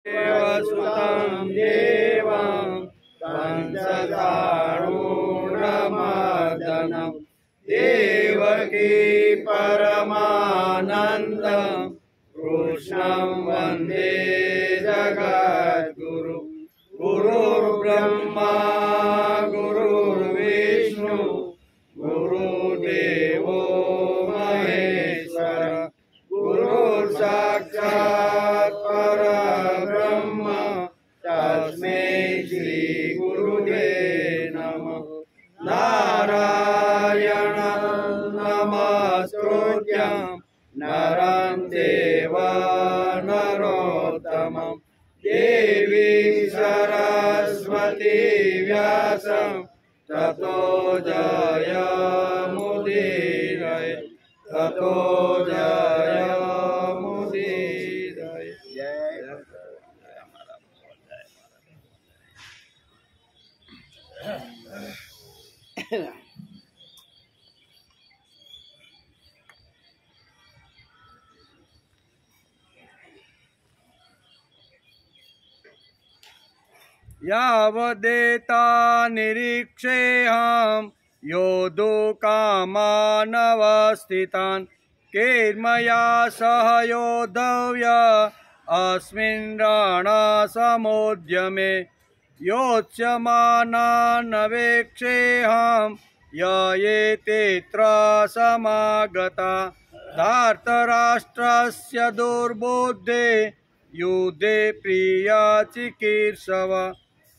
देवसुतं देवं कंसचारूढमर्दनं देवकी परमानन्दं कृष्णं वन्दे जगद्गुरु। गुरुर्ब्रह्मा गुरुर्विष्णु गुरुदेवो महेश्वर गुरुर्साक्षात् परब्रह्म तस्मै श्री गुरुवे नमः। नारायणं नमस्कृत्यं नरं चैव नरोत्तमं देवी सरस्वती व्यासं ततो जयमुदीरये ततो जयमुदीरये। यावदेता निरीक्षेऽहं योद्धुकामानवस्थितान् केर्मया सह योद्धव्य अस्मिन् रणसमुद्यमे योत्स्यमानानवेक्षेऽहं य एतेऽत्र समागता धार्तराष्ट्रस्य दुर्बुद्धे युद्धे प्रियचिकीर्षव।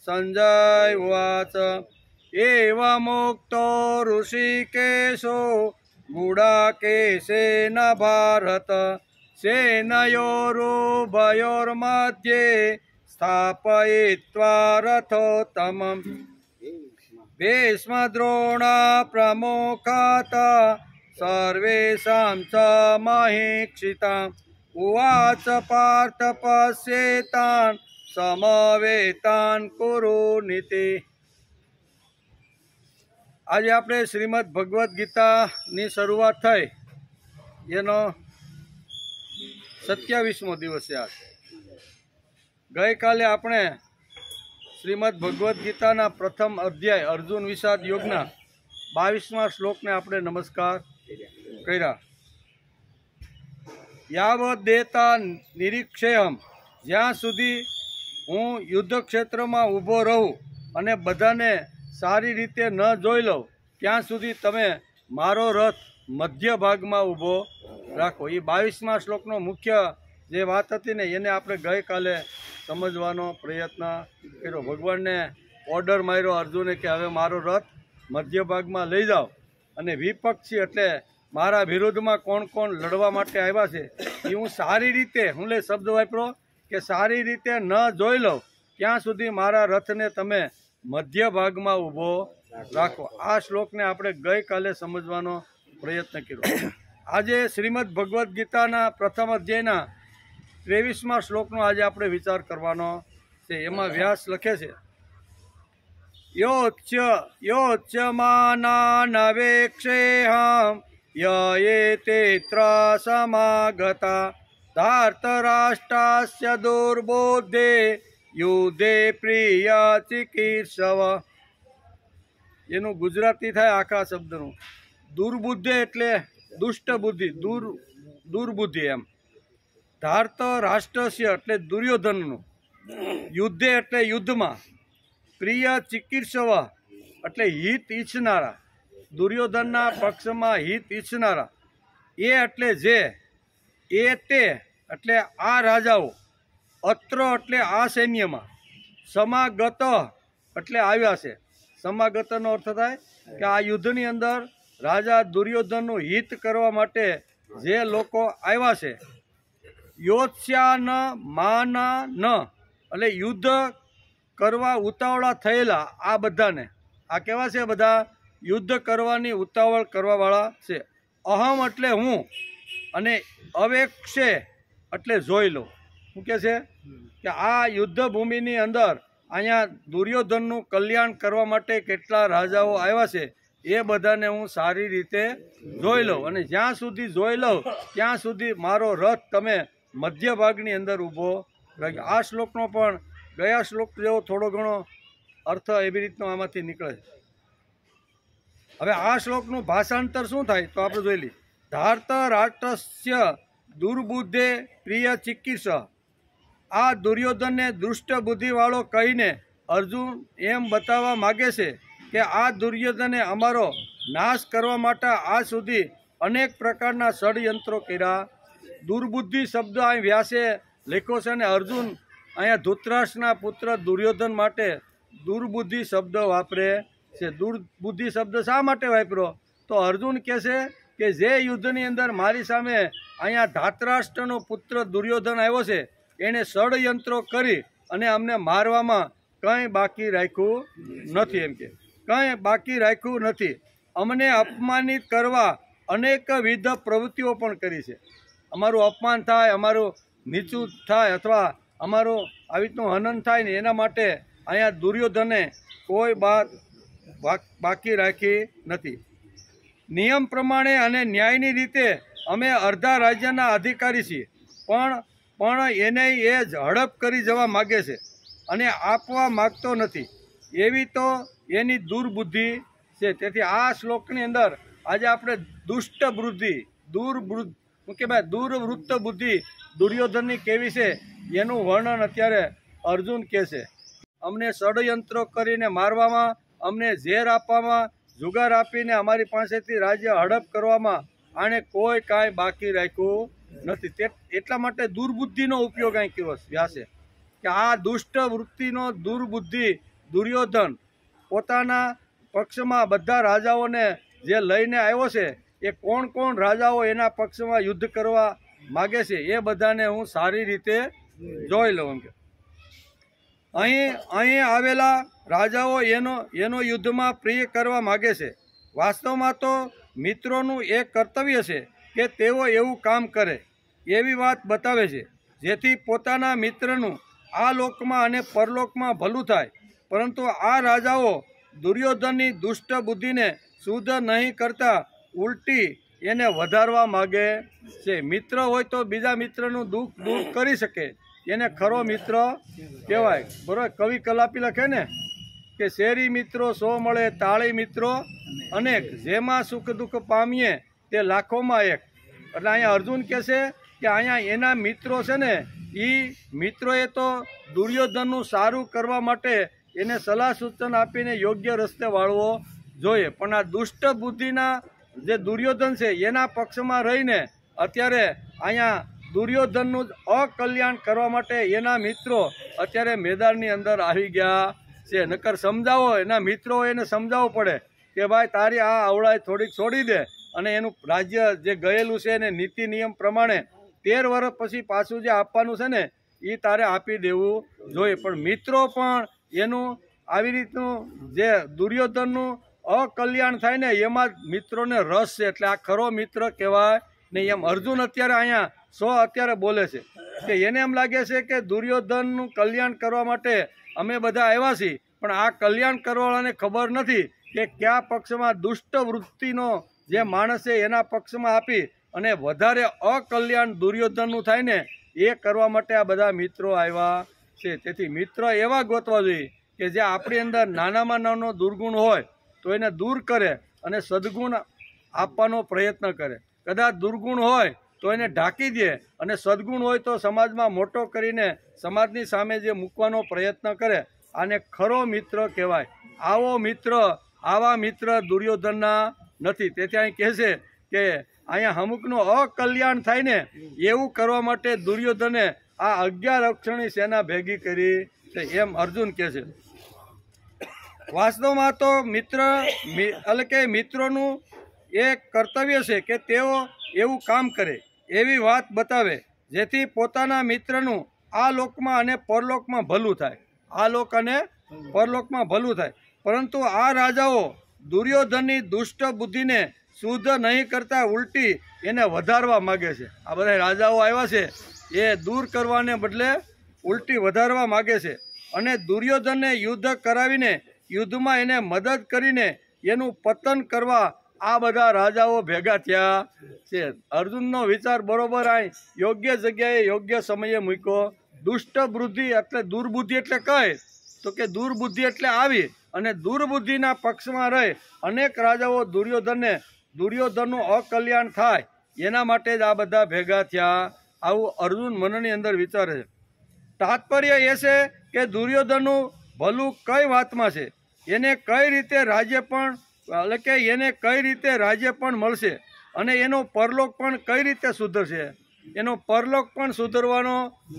संजय उवाच एवमुक्तो ऋषिकेशो गुडाकेशेन भारत सेनयोरुभयोर्मध्ये स्थापयित्वा रथोत्तमम् भीष्मद्रोणा प्रमुखात् सर्वेषां च महीक्षिताम् उवाच पार्थ पश्येतान् समवेतान् कुरुनिति। आज आपणे श्रीमद भगवद गीता नी शरूआत थई एनो 27मो दिवस है। आज गई काले आपणे श्रीमद भगवद गीता ना प्रथम अध्याय अर्जुन विषाद योगना 22मा श्लोक ने आपणे नमस्कार कर्या। यावदेता निरीक्षेयम ज्यां सुधी हूँ युद्ध क्षेत्र में ऊभो रहूँ अने बधाने सारी रीते न जोई लઉં ત્યાં સુધી તમે मारो रथ मध्य भाग में ऊभो राखो। ये 22मा श्लोकनो मुख्य जे बात हती ने एने आपणे गई काले समझवानो प्रयत्न कर्यो। भगवान ने ऑर्डर मार्यो अर्जुने के हवे मारो रथ मध्य भाग में लई जाओ अने विपक्षी एटले मारा विरोध में कोण कोण लड़वा माटे आव्या छे ए हूँ सारी रीते हूँ ले शब्द वापरो के सारी रीते न जोई लो त्यां सुधी मारा रथ ने तमे मध्य भाग में ऊभो राखो। आ श्लोक ने आपणे गई काले समझवानो प्रयत्न कर्यो। आजे श्रीमद भगवद गीता ना प्रथम अध्यायना 23मा श्लोकनो आज आपणे विचार करवानो छे। एमां व्यास लखे छे योत्स्यमानानवेक्षेऽहं य एतेऽत्र समागता धार्तराष्ट्रस्य दुर्बुद्धे युद्धे प्रियचिकीर्षव। एनु गुजराती थाय आखा शब्दनु। दुर्बुद्धि एटले दुष्ट बुद्धि दुर्बुद्धि एम। धार्तराष्ट्रस्य एटले दुर्योधननु। युद्धे एटले युद्धमां प्रिय चिकीर्षव एटले हित ईच्छनारा दुर्योधनना पक्षमां हित ईच्छनारा ए एटले जे ए ते एटले आ राजाओ अत्र एटले आ सैन्यमां समागत एटले आव्या छे। समागतनो अर्थ थाय के आ युद्धनी अंदर राजा दुर्योधननुं हित करवा माटे जे लोको आव्या छे। योत्स्यान मान न एटले युद्ध करवा उतावळा थयेला आ बधाने आ केवा छे बधा युद्ध करवानी उतावळ करवावाळा छे। अहम एटले हूँ अने अवेक्षे एटले जोई लो। શું કહે છે કે આ યુદ્ધ ભૂમિની અંદર અહીંયા દુર્યોધનનું કલ્યાણ કરવા માટે કેટલા રાજાઓ આવ્યા છે એ બધાને હું સારી રીતે જોઈ લઉં અને જ્યાં સુધી જોઈ લઉં ત્યાં સુધી મારો રથ તમે મધ્ય ભાગની અંદર ઊભો આ શ્લોકનો પણ ગયા શ્લોક જેવો થોડો ઘણો અર્થ એવી રીતનો આમાંથી નીકળે છે. હવે આ શ્લોકનું ભાષાંતર શું થાય તો આપણે જોઈ લઈએ. ધાર્ત રાષ્ટ્રસ્ય દુર્બુદ્ધે પ્રિય ચિકિત્સ. આ દુર્યોધનને દુષ્ટ બુદ્ધિવાળો કહીને અર્જુન એમ બતાવવા માગે છે કે આ દુર્યોધને અમારો નાશ કરવા માટે આ સુધી અનેક પ્રકારના ષડયંત્રો કર્યા. દુર્બુદ્ધિ શબ્દ અહીં વ્યાસે લખ્યો છે અને અર્જુન અહીંયા ધૃતરાષ્ટ્રના પુત્ર દુર્યોધન માટે દુર્બુદ્ધિ શબ્દ વાપરે છે. દુર્બુદ્ધિ શબ્દ શા માટે વાપર્યો તો અર્જુન કહે છે કે જે યુદ્ધની અંદર મારી સામે અહીંયા ધાતરાષ્ટ્રનો પુત્ર દુર્યોધન આવ્યો છે એણે ષડયંત્રો કરી અને અમને મારવામાં કંઈ બાકી રાખ્યું નથી. એમ કે કંઈ બાકી રાખ્યું નથી. અમને અપમાનિત કરવા અનેકવિધ પ્રવૃત્તિઓ પણ કરી છે. અમારું અપમાન થાય, અમારું નીચું થાય અથવા અમારું આવી રીતનું હનન થાય ને એના માટે અહીંયા દુર્યોધને કોઈ બાકી રાખી નથી. નિયમ પ્રમાણે અને ન્યાયની રીતે અમે અડધા રાજ્યના અધિકારી છીએ, પણ એને એ જ હડપ કરી જવા માગે છે અને આપવા માગતો નથી. એવી તો એની દુર્બુદ્ધિ છે. તેથી આ શ્લોકની અંદર આજે આપણે દુષ્ટ બુદ્ધિ દુર્વૃત્ત બુદ્ધિ દુર્યોધનની કેવી છે એનું વર્ણન અત્યારે અર્જુન કહે છે. અમને ષડયંત્રો કરીને મારવામાં, અમને ઝેર આપવામાં, જુગાર આપીને અમારી પાસેથી રાજ્ય હડપ કરવામાં આણે કોઈ કાંઈ બાકી રાખ્યું નથી. એટલા માટે દુર્બુદ્ધિનો ઉપયોગ અહીં કર્યો વ્યાસે કે આ દુષ્ટ વૃત્તિનો દુર્બુદ્ધિ દુર્યોધન પોતાના પક્ષમાં બધા રાજાઓને જે લઈને આવ્યો છે એ કોણ કોણ રાજાઓ એના પક્ષમાં યુદ્ધ કરવા માગે છે એ બધાને હું સારી રીતે જોઈ લઉં. કે અહીં આવેલા રાજાઓ એનો યુદ્ધમાં પ્રિય કરવા માગે છે. વાસ્તવમાં તો મિત્રોનું એક કર્તવ્ય છે કે તેઓ એવું કામ કરે એવી વાત બતાવે છે જેથી પોતાના મિત્રનું આ લોકમાં અને પરલોકમાં ભલું થાય. પરંતુ આ રાજાઓ દુર્યોધનની દુષ્ટ બુદ્ધિને શુદ્ધ નહીં કરતા ઉલટી એને વધારવા માગે છે. મિત્ર હોય તો બીજા મિત્રનું દુઃખ દૂર કરી શકે, એને ખરો મિત્ર કહેવાય. બરાબર, કવિ કલાપી લખે ને કે શેરી મિત્રો 100 મળે, તાળી મિત્રો અનેક, જેમાં સુખ દુઃખ પામીએ તે લાખોમાં એક. એટલે અહીંયા અર્જુન કહે છે કે અહીંયા એના મિત્રો છે ને એ મિત્રોએ તો દુર્યોધનનું સારું કરવા માટે એને સલાહ સૂચન આપીને યોગ્ય રસ્તે વાળવો જોઈએ. પણ આ દુષ્ટ બુદ્ધિના જે દુર્યોધન છે એના પક્ષમાં રહીને અત્યારે અહીંયા દુર્યોધનનું અકલ્યાણ કરવા માટે એના મિત્રો અત્યારે મેદાનની અંદર આવી ગયા છે. નકર સમજાવો, એના મિત્રો એને સમજાવવું પડે કે ભાઈ તારી આ અવળાઈ થોડીક છોડી દે અને એનું રાજ્ય જે ગયેલું છે એને નીતિ નિયમ પ્રમાણે 13 વર્ષ પછી પાછું જે આપવાનું છે ને એ તારે આપી દેવું જોઈએ. પણ મિત્રો પણ એનું આવી રીતનું જે દુર્યોધનનું અકલ્યાણ થાય ને એમાં મિત્રોને રસ છે, એટલે આ ખરો મિત્ર કહેવાય નહીં. એમ અર્જુન અત્યારે અહીંયા અત્યારે બોલે છે કે એને એમ લાગે છે કે દુર્યોધનનું કલ્યાણ કરવા માટે અમે બધા આવ્યા છીએ, પણ આ કલ્યાણ કરવાવાળાને ખબર નથી કે કયા પક્ષમાં દુષ્ટ વૃત્તિનો જે માણસ છે એના પક્ષમાં આપી અને વધારે અકલ્યાણ દુર્યોધનનું થાય ને એ કરવા માટે આ બધા મિત્રો આવ્યા છે. તેથી મિત્ર એવા ગોતવા જોઈએ કે જે આપણી અંદર નાનામાં નાનો દુર્ગુણ હોય તો એને દૂર કરે અને સદગુણ આપવાનો પ્રયત્ન કરે. કદાચ દુર્ગુણ હોય તો એને ઢાંકી દે અને સદગુણ હોય તો સમાજમાં મોટો કરીને સમાજની સામે જે મૂકવાનો પ્રયત્ન કરે. આને ખરો મિત્ર કહેવાય. આવા મિત્ર દુર્યોધનના નથી. તેથી અહીં કહે છે કે અહીંયા અમુકનું અકલ્યાણ થાય ને એવું કરવા માટે દુર્યોધને આ 11 અક્ષરની સેના ભેગી કરી છે એમ અર્જુન કહે છે. વાસ્તવમાં તો મિત્રોનું એક કર્તવ્ય છે કે તેઓ એવું કામ કરે, એવી વાત બતાવે જેથી પોતાના મિત્રનું આ લોકમાં અને પરલોકમાં ભલું થાય. આ લોક અને પરલોકમાં ભલું થાય. પરંતુ આ રાજાઓ દુર્યોધનની દુષ્ટ બુદ્ધિને શુદ્ધ નહીં કરતા ઉલટી એને વધારવા માગે છે. આ બધા રાજાઓ આવ્યા છે એ દૂર કરવાને બદલે ઉલટી વધારવા માગે છે અને દુર્યોધનને યુદ્ધ કરાવીને યુદ્ધમાં એને મદદ કરીને એનું પતન કરવા આ બધા રાજાઓ ભેગા થયા છે. અર્જુનનો વિચાર બરોબર અહીં યોગ્ય જગ્યાએ યોગ્ય સમયે મૂક્યો દુષ્ટ બુદ્ધિ એટલે દુર્બુદ્ધિ એટલે કહે તો કે દુર્બુદ્ધિ એટલે આવી અને દુર્બુદ્ધિના પક્ષમાં રહે અનેક રાજાઓ દુર્યોધનનું અકલ્યાણ થાય એના માટે જ આ બધા ભેગા થયા, આવું અર્જુન મનની અંદર વિચારે છે. તાત્પર્ય એ છે કે દુર્યોધનનું ભલું કઈ વાતમાં છે, એને કઈ રીતે રાજ્ય પણ એટલે કે એને કઈ રીતે રાજ્ય પણ મળશે અને એનો પરલોક પણ કઈ રીતે સુધરશે. એનો પરલોક પણ સુધરવાનો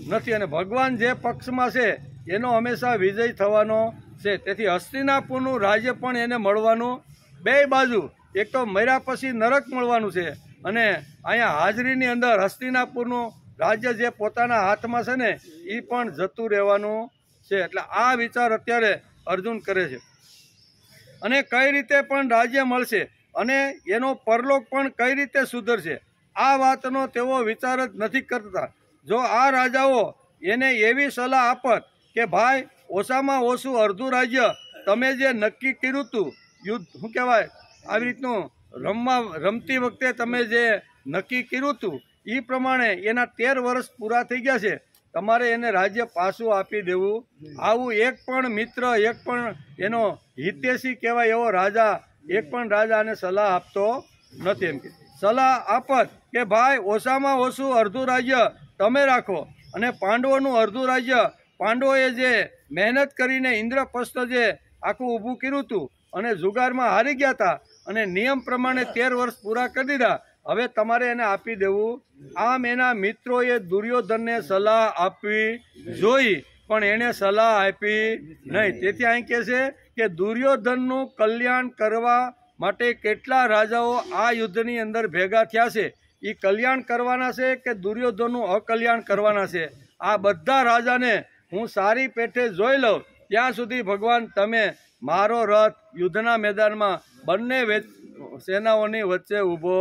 નથી અને ભગવાન જે પક્ષમાં છે એનો હંમેશા વિજય થવાનો છે. તેથી હસ્તિનાપુરનું રાજ્ય પણ એને મળવાનું, બે બાજુ એક તો મર્યા પછી નરક મળવાનું છે અને અહીંયા હાજરીની અંદર હસ્તિનાપુરનું રાજ્ય જે પોતાના હાથમાં છે ને એ પણ જતું રહેવાનું છે. એટલે આ વિચાર અત્યારે અર્જુન કરે છે અને કઈ રીતે પણ રાજ્ય મળશે અને એનો પરલોક પણ કઈ રીતે સુધરશે આ વાતનો તેઓ વિચાર જ નથી કરતા. જો આ રાજાઓ એને એવી સલાહ આપત કે ભાઈ ઓછામાં ઓછું અડધું રાજ્ય તમે જે નક્કી કર્યું હતું યુદ્ધ શું કહેવાય આવી રીતનું રમતી વખતે તમે જે નક્કી કર્યું હતું એ પ્રમાણે એના 13 વર્ષ પૂરા થઈ ગયા છે, તમારે એને રાજ્ય પાછું આપી દેવું. આવું એક પણ મિત્ર, એક પણ એનો હિતેશી કહેવાય એવો રાજા, એક પણ રાજા આને સલાહ આપતો નથી. એમ કે સલાહ આપત કે ભાઈ ઓછામાં ઓછું અડધું રાજ્ય તમે રાખો અને પાંડવોનું અડધું રાજ્ય, પાંડવોએ જે મહેનત કરીને ઇન્દ્રપ્રસ્થ જે આખું ઊભું કર્યું હતું અને જુગારમાં હારી ગયા હતા અને નિયમ પ્રમાણે 13 વર્ષ પૂરા કરી દીધા, હવે તમારે એને આપી દેવું. આમ એના મિત્રોએ દુર્યોધનને સલાહ આપવી જોઈ પણ એણે સલાહ આપી નહીં. તેથી અહીં કહે છે કે દુર્યોધનનું કલ્યાણ કરવા માટે કેટલા રાજાઓ આ યુદ્ધની અંદર ભેગા થયા છે, એ કલ્યાણ કરવાના છે કે દુર્યોધનનું અકલ્યાણ કરવાના છે. આ બધા રાજાને હું સારી પેઠે જોઈ લઉં ત્યાં સુધી ભગવાન તમે મારો રથ યુદ્ધના મેદાનમાં બંને સેનાઓની વચ્ચે ઊભો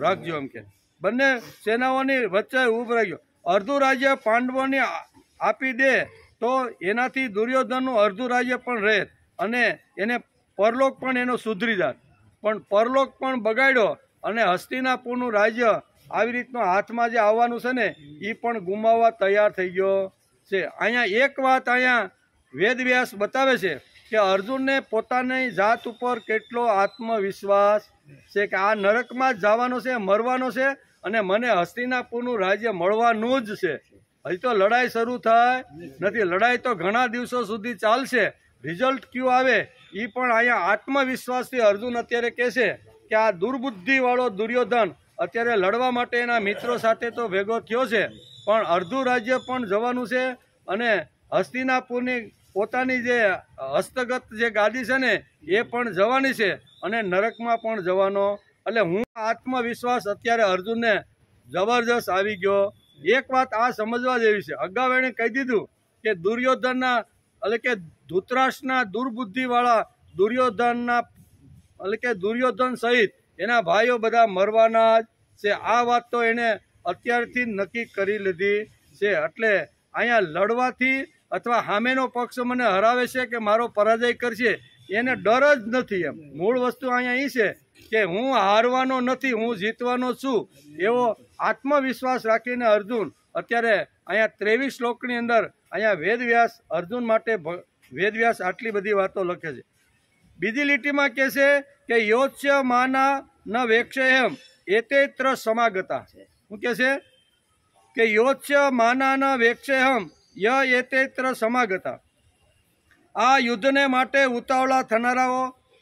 રાખજો. એમ કે બંને સેનાઓની વચ્ચે ઊભો રાખજો. અડધું રાજ્ય પાંડવોને આપી દે તો એનાથી દુર્યોધનનું અડધું રાજ્ય પણ રહે અને એને પરલોક પણ એનો સુધરી જાત. પણ પરલોક પણ બગાડ્યો અને હસ્તિનાપુરનું રાજ્ય આવી રીતનું હાથમાં જે આવવાનું છે ને એ પણ ગુમાવવા તૈયાર થઈ ગયો છે. અહીંયા એક વાત અહીંયા વેદવ્યાસ બતાવે છે કે અર્જુનને પોતાની જાત ઉપર કેટલો આત્મવિશ્વાસ છે કે આ નરકમાં જ જવાનો છે, મરવાનો છે અને મને હસ્તિનાપુરનું રાજ્ય મળવાનું જ છે. હજી તો લડાઈ શરૂ થાય નથી, લડાઈ તો ઘણા દિવસો સુધી ચાલશે. રિઝલ્ટ કયું આવે એ પણ અહીંયા આત્મવિશ્વાસથી અર્જુન અત્યારે કહે છે કે આ દુર્બુદ્ધિવાળો દુર્યોધન અત્યારે લડવા માટે એના મિત્રો સાથે તો ભેગો થયો છે પણ અડધું રાજ્ય પણ જવાનું છે અને હસ્તિનાપુરની પોતાની જે હસ્તગત જે ગાદી છે ને એ પણ જવાની છે અને નરકમાં પણ જવાનો. એટલે હું આત્મવિશ્વાસ અત્યારે અર્જુનને જબરજસ્ત આવી ગયો. એક વાત આ સમજવા જેવી છે, અગાઉ એણે કહી દીધું કે દુર્યોધનના એટલે કે ધૃતરાષ્ટ્રના દુર્બુદ્ધિવાળા દુર્યોધનના એટલે કે દુર્યોધન સહિત એના ભાઈઓ બધા મરવાના જ છે. આ વાત તો એને અત્યારથી નક્કી કરી લીધી છે. એટલે અહીંયા લડવાથી અથવા સામેનો પક્ષ મને હરાવે છે કે મારો પરાજય કરશે એને ડર જ નથી. એમ મૂળ વસ્તુ અહીંયા એ છે કે હું હારવાનો નથી, હું જીતવાનો છું એવો આત્મવિશ્વાસ રાખીને અર્જુન અત્યારે અહીંયા 23 શ્લોકની અંદર અહીંયા વેદવ્યાસ અર્જુન માટે વેદવ્યાસ આટલી બધી વાતો લખે છે. બીજી લીટીમાં કહે છે કે યોચ્ય માના ન વેક્ષેહમ એતેત્ર સમાગતા. શું કહે છે કે યોચ્ય માના ન વેક્ષેહમ ય એતેત્ર સમાગતા. આ યુદ્ધને માટે ઉતાવળા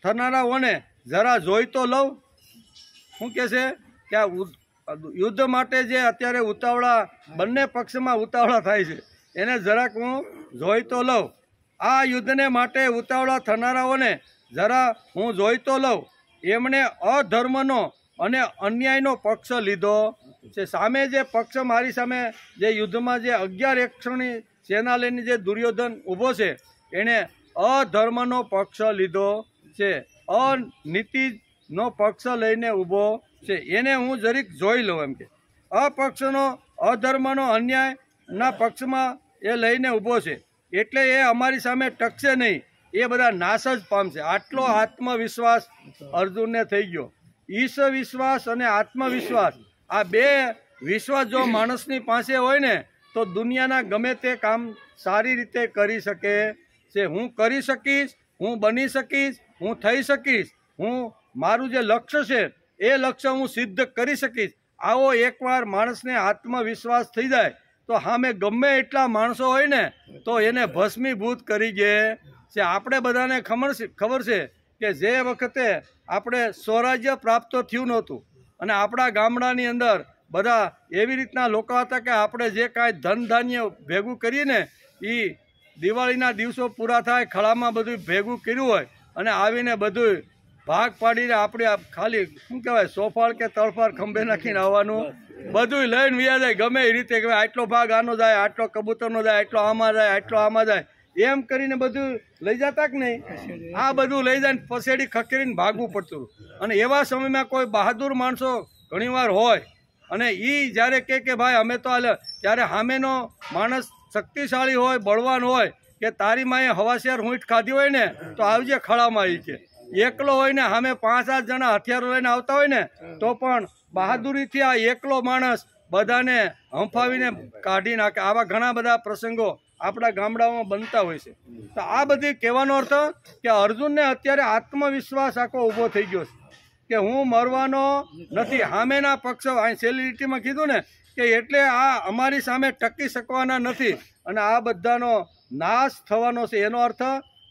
થનારાઓને જરા જોઈ તો લઉં. શું કહે છે કે આ યુદ્ધ માટે જે અત્યારે ઉતાવળા બંને પક્ષમાં ઉતાવળા થાય છે એને જરાક હું જોઈ તો લઉં. આ યુદ્ધને માટે ઉતાવળા થનારાઓને જરા હું જોઈ તો લઉં. એમણે અધર્મનો અને અન્યાયનો પક્ષ લીધો છે. સામે જે પક્ષ મારી સામે જે યુદ્ધમાં જે 11 એકક્ષણી સેના લઈને જે દુર્યોધન ઊભો છે એણે અધર્મનો પક્ષ લીધો છે, અનીતિનો પક્ષ લઈને ઊભો છે. એને હું જરીક જોઈ લઉં. એમ કે અપક્ષનો અધર્મનો અન્યાયના પક્ષમાં એ લઈને ઊભો છે એટલે એ અમારી સામે ટકશે નહીં, એ બધા નાશ જ પામશે. આટલો આત્મવિશ્વાસ અર્જુનને થઈ ગયો. ઈશ વિશ્વાસ અને આત્મવિશ્વાસ આ બે વિશ્વાસ જો માણસની પાસે હોય ને તો દુનિયાના ગમે તે કામ સારી રીતે કરી શકે છે. હું કરી શકીશ, હું બની શકીશ, હું થઈ શકીશ, હું મારું જે લક્ષ્ય છે એ લક્ષ્ય હું સિદ્ધ કરી શકીશ. આવો એકવાર માણસને આત્મવિશ્વાસ થઈ જાય તો સામે ગમે એટલા માણસો હોય ને તો એને ભસ્મીભૂત કરી દે છે. આપણે બધાને ખબર છે કે જે વખતે આપણે સ્વરાજ્ય પ્રાપ્ત થયું નહોતું અને આપણા ગામડાની અંદર બધા એવી રીતના લોકો હતા કે આપણે જે કાંઈ ધન ધાન્ય ભેગું કરીએ ને એ દિવાળીના દિવસો પૂરા થાય ખળામાં બધું ભેગું કર્યું હોય અને આવીને બધું ભાગ પાડીને આપણે ખાલી શું કહેવાય સોફાળ કે તળફાળ ખંભે નાખીને આવવાનું બધું લઈને વ્યા જાય ગમે એ રીતે કે આટલો ભાગ આનો જાય, આટલો કબૂતરનો જાય, આટલો આમાં જાય, આટલો આમાં જાય, એમ કરીને બધું લઈ જતા કે નહીં? આ બધું લઈ જાય પસેડી ખખેરીને ભાગવું પડતું. અને એવા સમયમાં કોઈ બહાદુર માણસો ઘણીવાર હોય અને એ જ્યારે કે ભાઈ અમે તો હાલે, ત્યારે સામેનો માણસ શક્તિશાળી હોય, બળવાન હોય કે તારી માએ હવાશેર ઊંટ ખાધી હોય ને તો આવજે ખળામાં. એ કે એકલો હોય ને સામે 5-7 જણા હથિયારો લઈને આવતા હોય ને તો પણ બહાદુરીથી આ એકલો માણસ બધાને હંફાવીને કાઢી નાખે. આવા ઘણા બધા પ્રસંગો આપણા ગામડાઓમાં બનતા હોય છે. તો આ બધી કહેવાનો અર્થ કે અર્જુનને અત્યારે આત્મવિશ્વાસ આખો ઊભો થઈ ગયો છે કે હું મરવાનો નથી. સામેના પક્ષ છેલ્લી લીટીમાં કીધું ને કે એટલે આ અમારી સામે ટકી શકવાના નથી અને આ બધાનો નાશ થવાનો છે. એનો અર્થ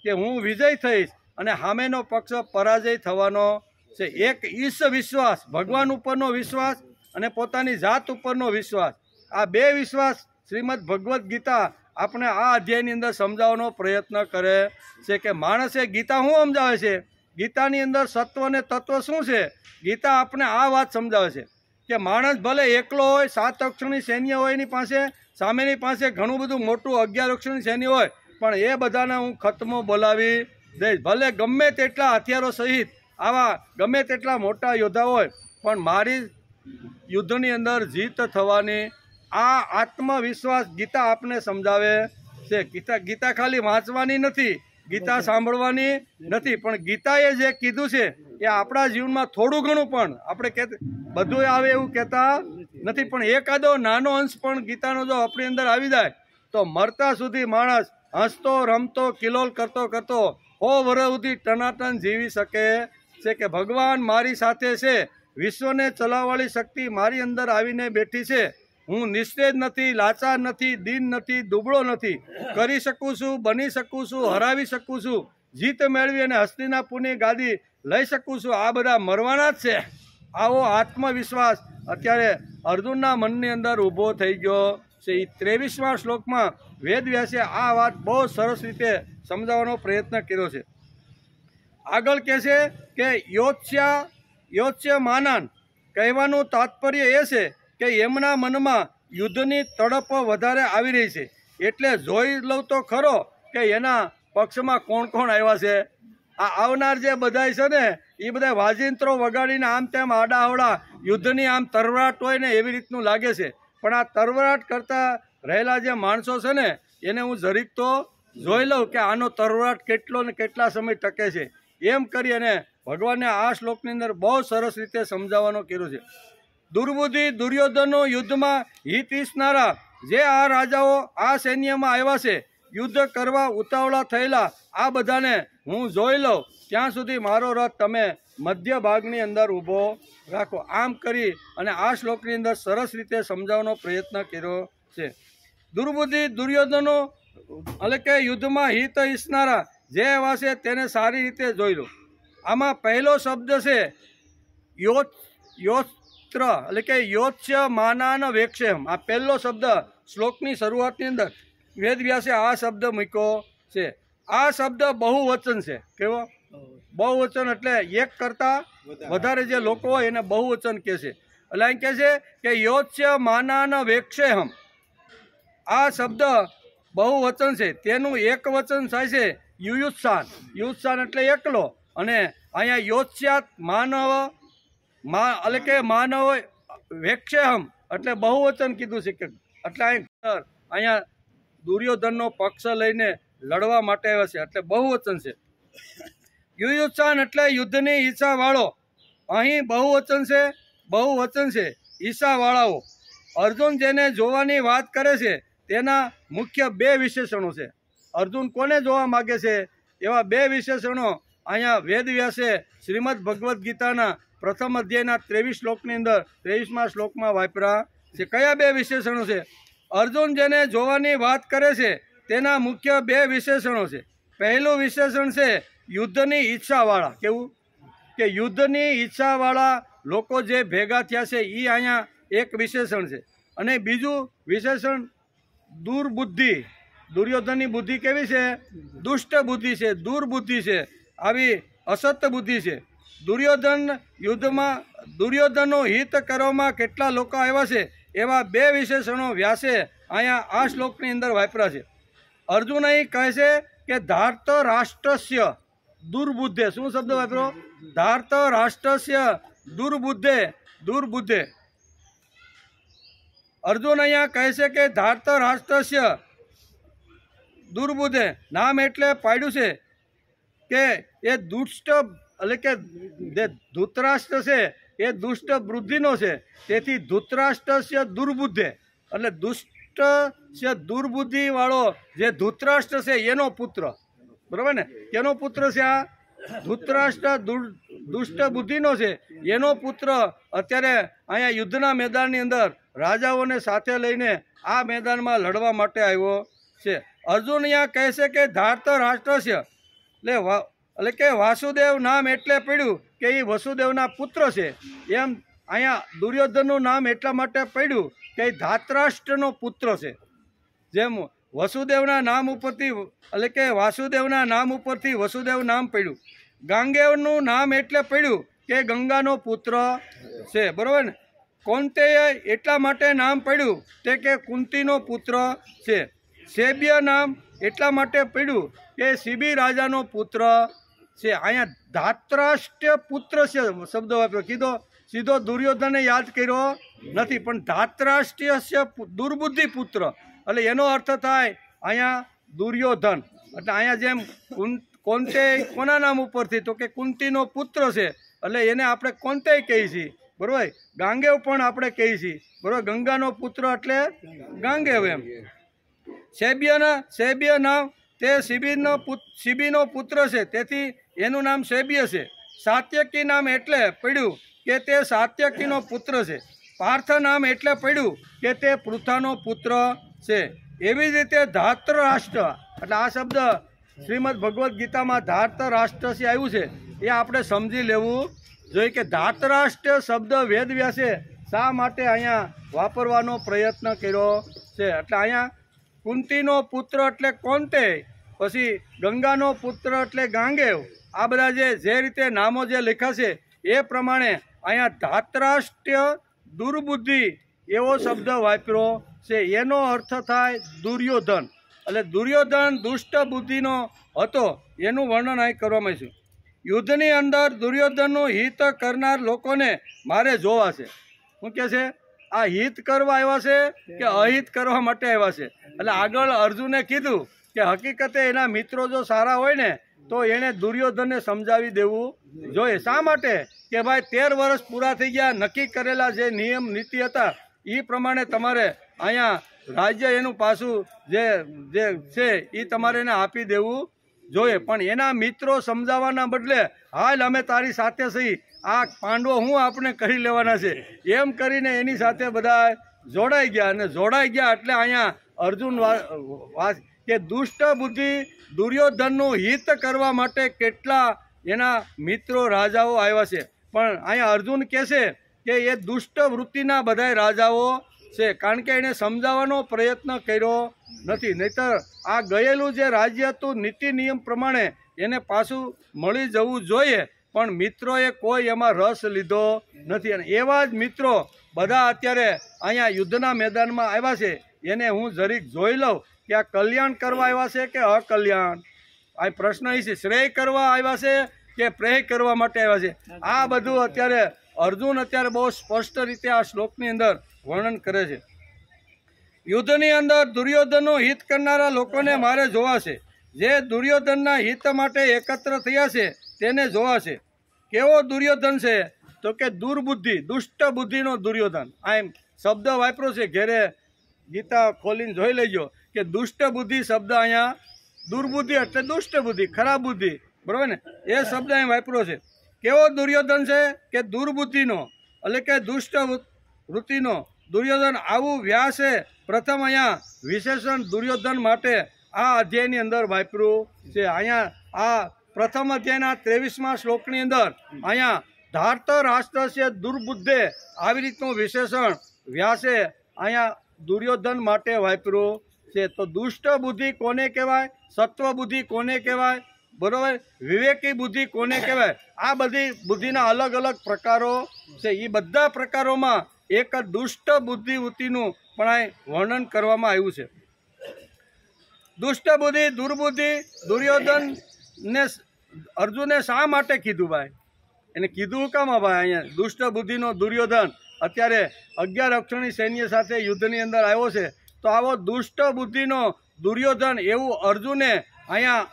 કે હું વિજય થઈશ અને સામેનો પક્ષ પરાજય થવાનો છે. એક ઈશ વિશ્વાસ, ભગવાન ઉપરનો વિશ્વાસ અને પોતાની જાત ઉપરનો વિશ્વાસ, આ બે વિશ્વાસ શ્રીમદ ભગવદ્ ગીતા આપણે આ અધ્યાયની અંદર સમજાવવાનો પ્રયત્ન કરે છે કે માણસે ગીતા શું સમજાવે છે, ગીતાની અંદર સત્વ અને તત્વ શું છે. ગીતા આપણે આ વાત સમજાવે છે કે માણસ ભલે એકલો હોય, 7 અક્ષરની સૈન્ય હોય એની પાસે, સામેની પાસે ઘણું બધું મોટું 11 અક્ષરની સૈન્ય હોય, પણ એ બધાને હું ખતમો બોલાવી દઈશ. ભલે ગમે તેટલા હથિયારો સહિત આવા ગમે તેટલા મોટા યોદ્ધા હોય પણ મારી યુદ્ધની અંદર જીત થવાની. આ આત્મવિશ્વાસ ગીતા આપને સમજાવે છે. ગીતા ખાલી વાંચવાની નથી, ગીતા સાંભળવાની નથી, પણ ગીતાએ જે કીધું છે એ આપણા જીવનમાં થોડું ઘણું પણ આપણે બધું આવે એવું કહેતા નથી, પણ એકાદો નાનો અંશ પણ ગીતાનો જો આપણી અંદર આવી જાય તો મરતા સુધી માણસ હસતો રમતો કિલોલ કરતો કરતો 100 વર્ષ સુધી ટનાટન જીવી શકે છે કે ભગવાન મારી સાથે છે, વિશ્વને ચલાવવાળી શક્તિ મારી અંદર આવીને બેઠી છે. હું નિસ્તેજ નથી, લાચાર નથી, દીન નથી, દુબળો નથી, કરી શકું છું, બની શકું છું, હરાવી શકું છું, જીત મેળવી અને હસ્તિનાપુરની ગાદી લઈ શકું છું. આ બધા મરવાના જ છે. આવો આત્મવિશ્વાસ અત્યારે અર્જુનના મનની અંદર ઊભો થઈ ગયો છે. એ 23મા શ્લોકમાં વેદવ્યાસે આ વાત બહુ સરસ રીતે સમજાવવાનો પ્રયત્ન કર્યો છે. આગળ કહે છે કે યોત્સ્ય માનાન, કહેવાનું તાત્પર્ય એ છે કે એમના મનમાં યુદ્ધની તડપ વધારે આવી રહી છે, એટલે જોઈ લઉં તો ખરો કે એના પક્ષમાં કોણ કોણ આવ્યા છે. આ આવનાર જે બધા છે ને એ બધા વાજિંત્રો વગાડીને આમ તેમ આડાહવડા યુદ્ધની આમ તરવરાટ હોય ને એવી રીતનું લાગે છે, પણ આ તરવરાટ કરતા રહેલા જે માણસો છે ને એને હું જરીક તો જોઈ લઉં કે આનો તરવરાટ કેટલો ને કેટલા સમય ટકે છે. એમ કરી અને ભગવાને આ શ્લોકની અંદર બહુ સરસ રીતે સમજાવવાનો કર્યું છે. દુર્બુદ્ધિ દુર્યોધનનો યુદ્ધમાં હિત ઈચ્છનારા જે આ રાજાઓ આ સૈન્યમાં આવ્યા છે, યુદ્ધ કરવા ઉતાવળા થયેલા આ બધાને હું જોઈ લઉં ત્યાં સુધી મારો રથ તમે મધ્ય ભાગની અંદર ઊભો રાખો. આમ કરી અને આ શ્લોકની અંદર સરસ રીતે સમજાવવાનો પ્રયત્ન કર્યો છે. દુર્બુદ્ધિ દુર્યોધનો એટલે કે યુદ્ધમાં હિત ઈચ્છનારા જે એવા છે તેને સારી રીતે જોઈ લો. આમાં પહેલો શબ્દ છે યોત્ર એટલે કે યોત્સ્ય માનાન વેક્ષેમ. આ પહેલો શબ્દ શ્લોકની શરૂઆતની અંદર વેદવ્યાસે આ શબ્દ મૂક્યો છે. આ શબ્દ બહુવચન છે. કેવો બહુવચન? એટલે એક કરતાં વધારે જે લોકો હોય એને બહુવચન કહે છે. એટલે અહીં કહે છે કે યોત્સ્ય માનાન વેક્ષેહમ. આ શબ્દ બહુવચન છે. તેનું એક વચન થાય છે યુયુત્સાન. યુયુત્સાન એટલે એકલો, અને અહીંયા યોત્સ્યાત માનવ એટલે કે માનવ વેક્ષેહમ એટલે બહુવચન કીધું છે. એટલે અહીંયા દુર્યોધનનો પક્ષ લઈને લડવા માટે આવ્યા છે એટલે બહુવચન છે. યુયુત્સાન એટલે યુદ્ધની ઈચ્છા વાળો. અહીં બહુવચન છે, ઈચ્છા વાળાઓ. અર્જુન જેને જોવાની વાત કરે છે તેના મુખ્ય બે વિશેષણો છે. અર્જુન કોને જોવા માગે છે એવા બે વિશેષણો અહીંયા વેદવ્યાસે શ્રીમદ ભગવદ્ ગીતાના પ્રથમ અધ્યાયના 23 શ્લોકની અંદર 23મા શ્લોકમાં વાપર્યા છે. કયા બે વિશેષણો છે? અર્જુન જેને જોવાની વાત કરે છે તેના મુખ્ય બે વિશેષણો છે. પહેલું વિશેષણ છે યુદ્ધની ઈચ્છાવાળા. કેવું કે યુદ્ધની ઈચ્છાવાળા લોકો જે ભેગા થયા છે એ અહીંયા એક વિશેષણ છે. અને બીજું વિશેષણ દુર્બુદ્ધિ. દુર્યોધનની બુદ્ધિ કેવી છે? દુષ્ટ બુદ્ધિ છે, દુર્બુદ્ધિ છે, આવી અસત્ય બુદ્ધિ છે. દુર્યોધનનું હિત કરવામાં કેટલા લોકો આવ્યા છે એવા બે વિશેષણો વ્યાસે અહીંયા આ શ્લોકની અંદર વાપર્યા છે. અર્જુન અહીં કહે છે કે ધાર્ત રાષ્ટ્રસ્ય દુર્બુદ્ધે. શું શબ્દ વાપરો? ધાર્ત રાષ્ટ્રસ્ય દુર્બુદ્ધે. અર્જુન અહીંયા કહે છે કે ધાર્ત રાષ્ટ્રસ્ય દુર્બુદ્ધે. નામ એટલે પાડ્યું છે કે એ દુષ્ટ, એટલે કે જે ધૃતરાષ્ટ્ર છે એ દુષ્ટ બુદ્ધિનો છે. તેથી ધૃતરાષ્ટ્રસ્ય દુર્બુદ્ધે એટલે દુષ્ટ છે, દુર્બુદ્ધિ વાળો જે ધૃતરાષ્ટ્ર છે એનો પુત્ર. બરાબર ને? કેનો પુત્ર છે આ? ધૃતરાષ્ટ્ર દુષ્ટ બુદ્ધિનો છે એનો પુત્ર અત્યારે અહીંયા યુદ્ધના મેદાનની અંદર રાજાઓને સાથે લઈને આ મેદાનમાં લડવા માટે આવ્યો છે. અર્જુન અહીંયા કહે છે કે ધાર્ત રાષ્ટ્રસ્ય એટલે કે વાસુદેવ નામ એટલે પડ્યું કે એ વસુદેવના પુત્ર છે. એમ અહીંયા દુર્યોધનનું નામ એટલા માટે પડ્યું કે એ ધાતરાષ્ટ્રનો પુત્ર છે. જેમ વસુદેવના નામ ઉપરથી, એટલે કે વાસુદેવના નામ ઉપરથી વસુદેવ નામ પડ્યું. ગાંગેયનું નામ એટલે પડ્યું કે ગંગાનો પુત્ર છે. બરાબર ને? કૌંતેય એટલા માટે નામ પડ્યું તે કે કુંતીનો પુત્ર છે. શૈબ્ય નામ એટલા માટે પડ્યું કે શિબી રાજાનો પુત્ર છે. અહીંયા ધાતરાષ્ટ્ર પુત્ર છે શબ્દ વાપર્યો. કીધો સીધો દુર્યોધને યાદ કર્યો નથી, પણ ધાતરાષ્ટ્રીય દુર્બુદ્ધિ પુત્ર એટલે એનો અર્થ થાય અહીંયા દુર્યોધન. એટલે અહીંયા જેમ કૌંતેય કોના નામ ઉપરથી? તો કે કુંતીનો પુત્ર છે એટલે એને આપણે કૌંતેય કહીએ છીએ. બરાબર? ગાંગેવ પણ આપણે કહીએ છીએ. બરાબર? ગંગાનો પુત્ર એટલે ગાંગેવ. એમ શૈબ્ય નામ તે શિબીનો પુત્ર છે, તેથી એનું નામ શૈબ્ય છે. સાત્યકી નામ એટલે પડ્યું કે તે સાત્યકીનો પુત્ર છે. પાર્થ નામ એટલે પડ્યું કે તે પૃથાનો પુત્ર છે. એવી જ રીતે ધાતરાષ્ટ્ર એટલે આ શબ્દ શ્રીમદ ભગવદ્ ગીતામાં ધાતરાષ્ટ્ર આવ્યું છે એ આપણે સમજી લેવું જોઈએ કે ધાતરાષ્ટ્ર શબ્દ વેદવ્યાસે શા માટે અહીંયા વાપરવાનો પ્રયત્ન કર્યો છે. એટલે અહીંયા કુંતીનો પુત્ર એટલે કૌંતેય, પછી ગંગાનો પુત્ર એટલે ગાંગેવ. આ બધા જે રીતે નામો જે લખ્યા છે એ પ્રમાણે અહીંયા ધાતરાષ્ટ્ર દુર્બુદ્ધિ એવો શબ્દ વાપર્યો છે. એનો અર્થ થાય દુર્યોધન. એટલે દુર્યોધન દુષ્ટ બુદ્ધિનો હતો એનું વર્ણન અહીં કરવામાં આવ્યું છે. યુદ્ધની અંદર દુર્યોધનનું હિત કરનાર લોકોને મારે જોવા છે. શું કહે છે? આ હિત કરવા આવ્યા છે કે અહિત કરવા માટે આવ્યા છે? એટલે આગળ અર્જુને કીધું કે હકીકતે એના મિત્રો જો સારા હોય ને તો એણે દુર્યોધનને સમજાવી દેવું જોઈએ. શા માટે? કે ભાઈ 13 વર્ષ પૂરા થઈ ગયા, નક્કી કરેલા જે નિયમ નીતિ હતા એ પ્રમાણે તમારે અહીંયા રાજ્ય એનું પાછું જે છે એ તમારે એને આપી દેવું જોઈએ. પણ એના મિત્રો સમજાવવાના બદલે હાલ અમે તારી સાથે સહી, આ પાંડવો હું આપણે કરી લેવાના છે એમ કરીને એની સાથે બધા જોડાઈ ગયા. અને જોડાઈ ગયા એટલે અહીંયા અર્જુન કે દુષ્ટ બુદ્ધિ દુર્યોધનનું હિત કરવા માટે કેટલા એના મિત્રો રાજાઓ આવ્યા છે. પણ અહીંયા અર્જુન કહે છે કે એ દુષ્ટ વૃત્તિના બધા રાજાઓ છે, કારણ કે એને સમજાવવાનો પ્રયત્ન કર્યો નથી. નહીતર આ ગયેલું જે રાજ્ય હતું નીતિ નિયમ પ્રમાણે એને પાછું મળી જવું જોઈએ, પણ મિત્રોએ કોઈ એમાં રસ લીધો નથી. અને એવા જ મિત્રો બધા અત્યારે અહીંયા યુદ્ધના મેદાનમાં આવ્યા છે. એને હું જરીક જોઈ લઉં કે આ કલ્યાણ કરવા આવ્યા છે કે અકલ્યાણ. આ પ્રશ્ન એ છે, શ્રેય કરવા આવ્યા છે કે પ્રેય કરવા માટે આવ્યા છે? આ બધું અત્યારે અર્જુન અત્યારે બહુ સ્પષ્ટ રીતે આ શ્લોકની અંદર વર્ણન કરે છે. યુદ્ધની અંદર દુર્યોધનનું હિત કરનારા લોકોને મારે જોવા છે. જે દુર્યોધનના હિત માટે એકત્ર થયા છે તેને જોવા છે. કેવો દુર્યોધન છે? તો કે દુર્બુદ્ધિ, દુષ્ટ બુદ્ધિનો દુર્યોધન. આ એમ શબ્દ વાપર્યો છે ઘેરે ગીતા ખોલીને જોઈ લેજો કે દુષ્ટ બુદ્ધિ શબ્દ અહીંયા દુર્બુદ્ધિ એટલે દુષ્ટ બુદ્ધિ, ખરાબ બુદ્ધિ, બરાબર ને, એ શબ્દ અહીં વાપર્યો છે. કેવો દુર્યોધન છે કે દુર્બુદ્ધિનો એટલે કે દુષ્ટ વૃત્તિનો દુર્યોધન. આવું વ્યાસે પ્રથમ અહીંયા વિશેષણ દુર્યોધન માટે આ અધ્યાયની અંદર વાપર્યું છે. અહીંયા આ પ્રથમ અધ્યાયના 23મા શ્લોકની અંદર અહીંયા ધાર્ત રાષ્ટ્રસ્ય દુર્બુદ્ધે આવી રીતનું વિશેષણ વ્યાસે અહીંયા દુર્યોધન માટે વાપર્યું છે. તો દુષ્ટ બુદ્ધિ કોને કહેવાય, સત્વ બુદ્ધિ કોને કહેવાય, બરોબર, વિવેકી બુદ્ધિ કોને કહેવાય, આ બધી બુદ્ધિના અલગ અલગ પ્રકારો છે. એ બધા પ્રકારોમાં એક દુષ્ટ બુદ્ધિવૃત્તિનું પણ અહીં વર્ણન કરવામાં આવ્યું છે. દુષ્ટ બુદ્ધિ દુર્બુદ્ધિ દુર્યોધનને અર્જુને શા માટે કીધું ભાઈ, એને કીધું કામ ભાઈ? અહીંયા દુષ્ટ બુદ્ધિનો દુર્યોધન અત્યારે 11 અક્ષરની સૈન્ય સાથે યુદ્ધની અંદર આવ્યો છે. તો આવો દુષ્ટ બુદ્ધિનો દુર્યોધન એવું અર્જુને અહીંયા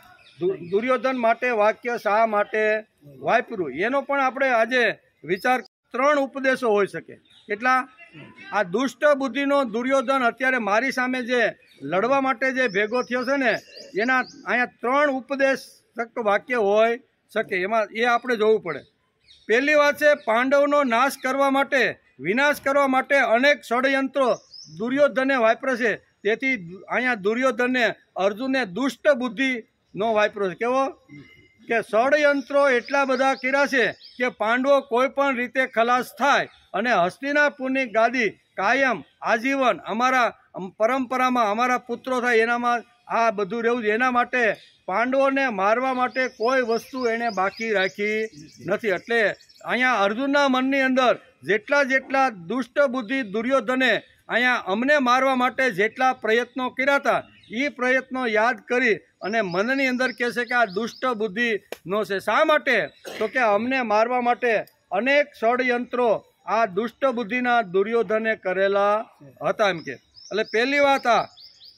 દુર્યોધન માટે વાક્ય શા માટે વાપર્યું, એનો પણ આપણે આજે વિચાર. 3 ઉપદેશો હોઈ શકે. કેટલા? આ દુષ્ટ બુદ્ધિનો દુર્યોધન અત્યારે મારી સામે જે લડવા માટે જે ભેગો થયો છે ને, એના અહીંયા 3 ઉપદેશક વાક્ય હોય શકે. એમાં એ આપણે જોવું પડે. પહેલી વાત છે, પાંડવનો નાશ કરવા માટે, વિનાશ કરવા માટે અનેક ષડયંત્રો દુર્યોધને વાપરે છે. તેથી અહીંયા દુર્યોધને અર્જુનને દુષ્ટ બુદ્ધિનો વાપર્યો છે. કેવો કે ષડયંત્રો એટલા બધા કર્યા છે કે પાંડવો કોઈ પણ રીતે ખલાસ થાય અને હસ્તિનાપુરની ગાદી કાયમ આજીવન અમારા પરંપરામાં અમારા પુત્રો થાય એનામાં આ બધું રહેવું છે. એના માટે પાંડવોને મારવા માટે કોઈ વસ્તુ એણે બાકી રાખી નથી. એટલે અહીંયા અર્જુનના મનની અંદર જેટલા દુષ્ટ બુદ્ધિ દુર્યોધને અહીંયા અમને મારવા માટે જેટલા પ્રયત્નો કર્યા હતા, એ પ્રયત્નો યાદ કરી અને મનની અંદર કહે છે કે આ દુષ્ટ બુદ્ધિનો છે. શા માટે? તો કે અમને મારવા માટે અનેક ષડયંત્રો આ દુષ્ટ બુદ્ધિના દુર્યોધને કરેલા હતા એમ કે. એટલે પહેલી વાત આ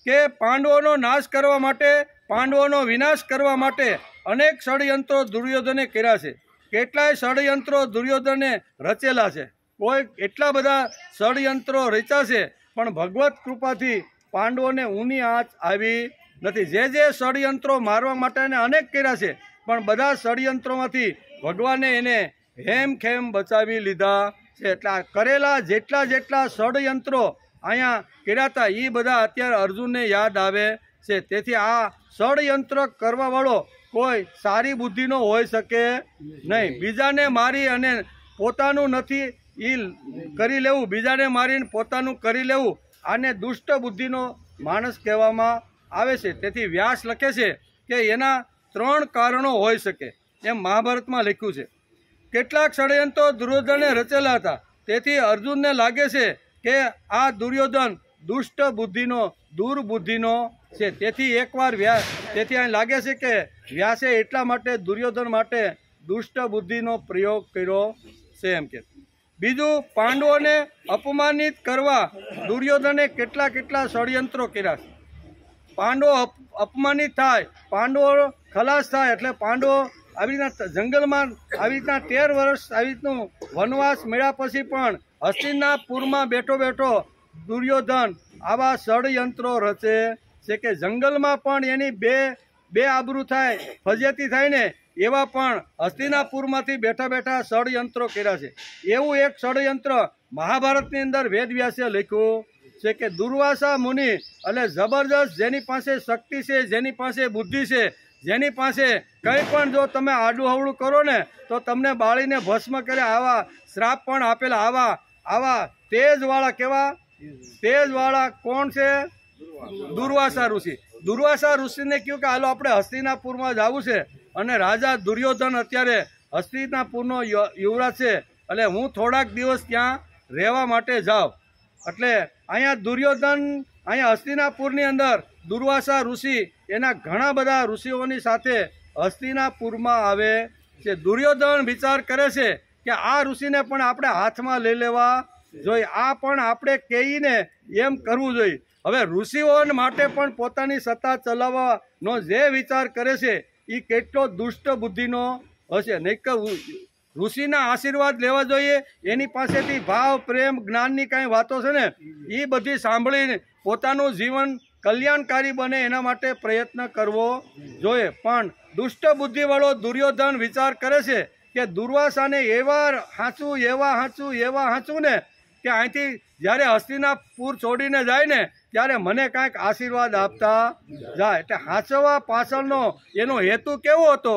કે પાંડવોનો નાશ કરવા માટે, પાંડવોનો વિનાશ કરવા માટે અનેક ષડયંત્રો દુર્યોધને કર્યા છે. કેટલાય ષડયંત્રો દુર્યોધને રચેલા છે. કોઈ એટલા બધા ષડયંત્રો રચ્યા છે, પણ ભગવત કૃપાથી પાંડવોને ઊની આંચ આવી નથી. જે ષડયંત્રો મારવા માટે એને અનેક કર્યા છે, પણ બધા ષડયંત્રોમાંથી ભગવાને એને હેમખેમ બચાવી લીધા છે. એટલે આ કરેલા જેટલા ષડયંત્રો અહીંયા કર્યા હતા એ બધા અત્યારે અર્જુનને યાદ આવે છે. તેથી આ ષડયંત્ર કરવાવાળો કોઈ સારી બુદ્ધિનો હોઈ શકે નહીં. બીજાને મારી અને પોતાનું નથી એ કરી લેવું, બીજાને મારીને પોતાનું કરી લેવું, આને દુષ્ટ બુદ્ધિનો માણસ કહેવામાં આવે છે. તેથી વ્યાસ લખે છે કે એના 3 કારણો હોઈ શકે એમ મહાભારતમાં લખ્યું છે. કેટલાક ષડયંત્રો દુર્યોધને રચેલા હતા. તેથી અર્જુનને લાગે છે કે આ દુર્યોધન દુષ્ટ બુદ્ધિનો દુર્બુદ્ધિનો છે. તેથી એકવાર તેથી અહીં લાગે છે કે વ્યાસે એટલા માટે દુર્યોધન માટે દુષ્ટ બુદ્ધિનો પ્રયોગ કર્યો છે એમ કે. બીજું, પાંડવોને અપમાનિત કરવા દુર્યોધને કેટલા ષડયંત્રો કર્યા છે. પાંડવો અપમાનિત થાય, પાંડવો ખલાસ થાય, એટલે પાંડવો આવી રીતના જંગલમાં આવી રીતના 13 વર્ષ આવી રીતનું વનવાસ મળ્યા પછી પણ હસ્તિનાપુરમાં બેઠો દુર્યોધન આવા ષડયંત્રો રચે છે કે જંગલમાં પણ એની બે આબરૂ થાય, ફજેતી થાય ને, એવા પણ હસ્તિનાપુરમાંથી બેઠા ષડયંત્રો કર્યા છે. એવું એક ષડયંત્ર મહાભારતની અંદર વેદવ્યાસે લખ્યું છે કે દુર્વાસા મુનિ એટલે જબરજસ્ત જેની પાસે શક્તિ છે, જેની પાસે બુદ્ધિ છે, જેની પાસે કંઈ પણ જો તમે આડું હવળું કરો ને તો તમને બાળીને ભસ્મ કરે, આવા શ્રાપ પણ આપેલા. આવા તેજવાળા, કેવા તેજવાળા કોણ છે? દુર્વાસા ઋષિ. દુર્વાસા ઋષિને કહ્યું કે હાલો આપણે હસ્તિનાપુરમાં જવું છે અને રાજા દુર્યોધન અત્યારે હસ્તિનાપુરનો યુવરાજ છે, એટલે હું થોડાક દિવસ ત્યાં રહેવા માટે જાઉં. એટલે અહીંયા દુર્યોધન અહીંયા હસ્તિનાપુરની અંદર દુર્વાસા ઋષિ એના ઘણા બધા ઋષિઓની સાથે હસ્તિનાપુરમાં આવે છે. દુર્યોધન વિચાર કરે છે કે આ ઋષિને પણ આપણે હાથમાં લઈ લેવા જોઈએ, આ પણ આપણે કહીને એમ કરવું જોઈએ. હવે ઋષિઓ માટે પણ પોતાની સત્તા ચલાવવાનો જે વિચાર કરે છે એ કેટલો દુષ્ટ બુદ્ધિનો હશે. નહીં કે ઋષિના આશીર્વાદ લેવા જોઈએ, એની પાસેથી ભાવ પ્રેમ જ્ઞાનની કાંઈ વાતો છે ને એ બધી સાંભળીને પોતાનું જીવન કલ્યાણકારી બને એના માટે પ્રયત્ન કરવો જોઈએ. પણ દુષ્ટ બુદ્ધિવાળો દુર્યોધન વિચાર કરે છે કે દુર્વાસાને એવા હાંચું ને કે અહીંથી જ્યારે હસ્તિનાપુર છોડીને જાય ને ત્યારે મને કાંઈક આશીર્વાદ આપતા જાય. એટલે હાંચવા પાછળનો એનો હેતુ કેવો હતો?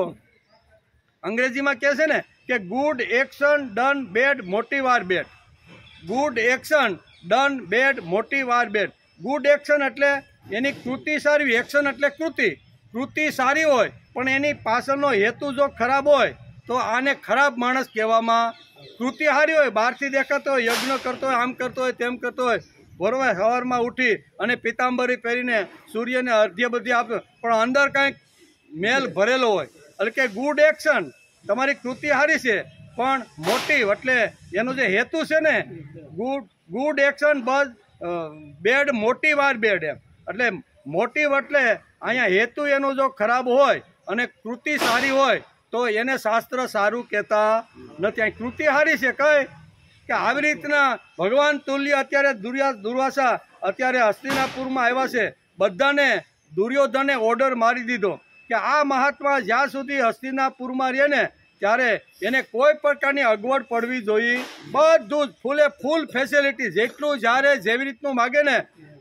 અંગ્રેજીમાં કહે છે ને કે good action done bad motive are bad. Good action done bad motive are bad. Good action એટલે એની કૃતિ સારી, એક્શન એટલે કૃતિ સારી હોય પણ એની પાછળનો હેતુ જો ખરાબ હોય તો આને ખરાબ માણસ કહેવામાં. કૃતિ સારી હોય, બહારથી દેખાતો હોય, યજ્ઞ કરતો હોય, આમ કરતો હોય, તેમ કરતો હોય, બરોબર, સવારમાં ઉઠી અને પિતાંબરી પહેરીને સૂર્યને અર્ધ્ય બધી આપતો, પણ અંદર કાંઈક મેલ ભરેલો હોય. એટલે કે ગુડ એક્શન, તમારી કૃતિ સારી છે પણ મોટિવ એટલે એનો જે હેતુ છે ને, good action bus bed motive are bed એમ. એટલે મોટિવ એટલે અહીંયા હેતુ એનો જો ખરાબ હોય અને કૃતિ સારી હોય તો એને શાસ્ત્ર સારું કહેતા નથી. અહીં કૃતિ સારી છે કઈ કે આવી રીતના ભગવાન તુલ્ય અત્યારે દુર્વાસા અત્યારે હસ્તિનાપુરમાં આવ્યા છે. બધાને દુર્યોધને ઓર્ડર મારી દીધો કે આ મહાત્મા જ્યાં સુધી હસ્તિનાપુરમાં રહે ને ત્યારે એને કોઈ પ્રકારની અગવડ પડવી જોઈએ. બધું જ ફૂલે ફૂલ ફેસિલિટી, જેટલું જ્યારે જેવી રીતનું માગે ને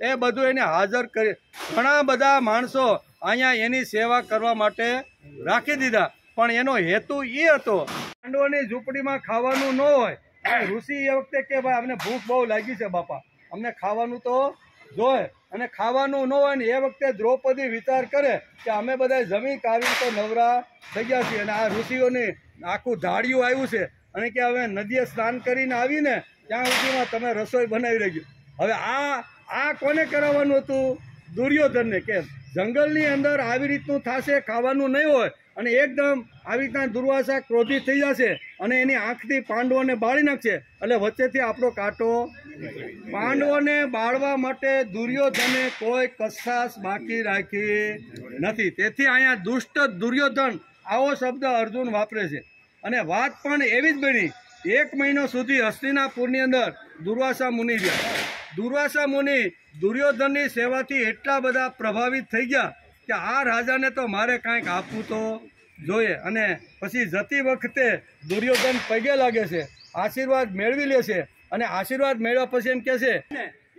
એ બધું એને હાજર કરી. ઘણા બધા માણસો અહીંયા એની સેવા કરવા માટે રાખી દીધા, પણ એનો હેતુ એ હતો પાંડવોની ઝૂંપડીમાં ખાવાનું ન હોય. ઋષિ એ વખતે કે ભાઈ અમને ભૂખ બહુ લાગી છે બાપા, અમને ખાવાનું તો જોઈએ, અને ખાવાનું ન હોય ને એ વખતે દ્રૌપદી વિચાર કરે કે અમે બધા જમી કાઢી તો નવરા થઈ ગયા છીએ અને આ ઋષિઓની આખું ધાડિયું આવ્યું છે અને કે હવે નદીએ સ્નાન કરીને આવીને ત્યાં સુધીમાં તમે રસોઈ બનાવી રહી. હવે આ કોને કરાવવાનું હતું? દુર્યોધનને. કેમ જંગલની અંદર આવી રીતનું થશે, ખાવાનું નહીં હોય અને એકદમ આવી રીતના દુર્વાસા ક્રોધિત થઈ જશે અને એની આંખથી પાંડવોને બાળી નાખશે. એટલે વચ્ચેથી આપણો કાંટો. પાંડવોને બાળવા માટે દુર્યોધને કોઈ કશાશ બાકી રાખી નથી. તેથી અહીંયા દુષ્ટ દુર્યોધન આવો શબ્દ અર્જુન વાપરે છે. અને વાત પણ એવી જ બની, 1 મહિનો સુધી હસ્તિનાપુરની અંદર દુર્વાસા મુનિ રહ્યા. દુર્વાસા મુનિ દુર્યોધનની સેવાથી એટલા બધા પ્રભાવિત થઈ ગયા કે આ રાજાને તો મારે કાંઈક આપવું તો જોઈએ. અને પછી જતી વખતે દુર્યોધન પગે લાગે છે, આશીર્વાદ મેળવી લે છે અને આશીર્વાદ મેળવ્યા પછી એમ કહે છે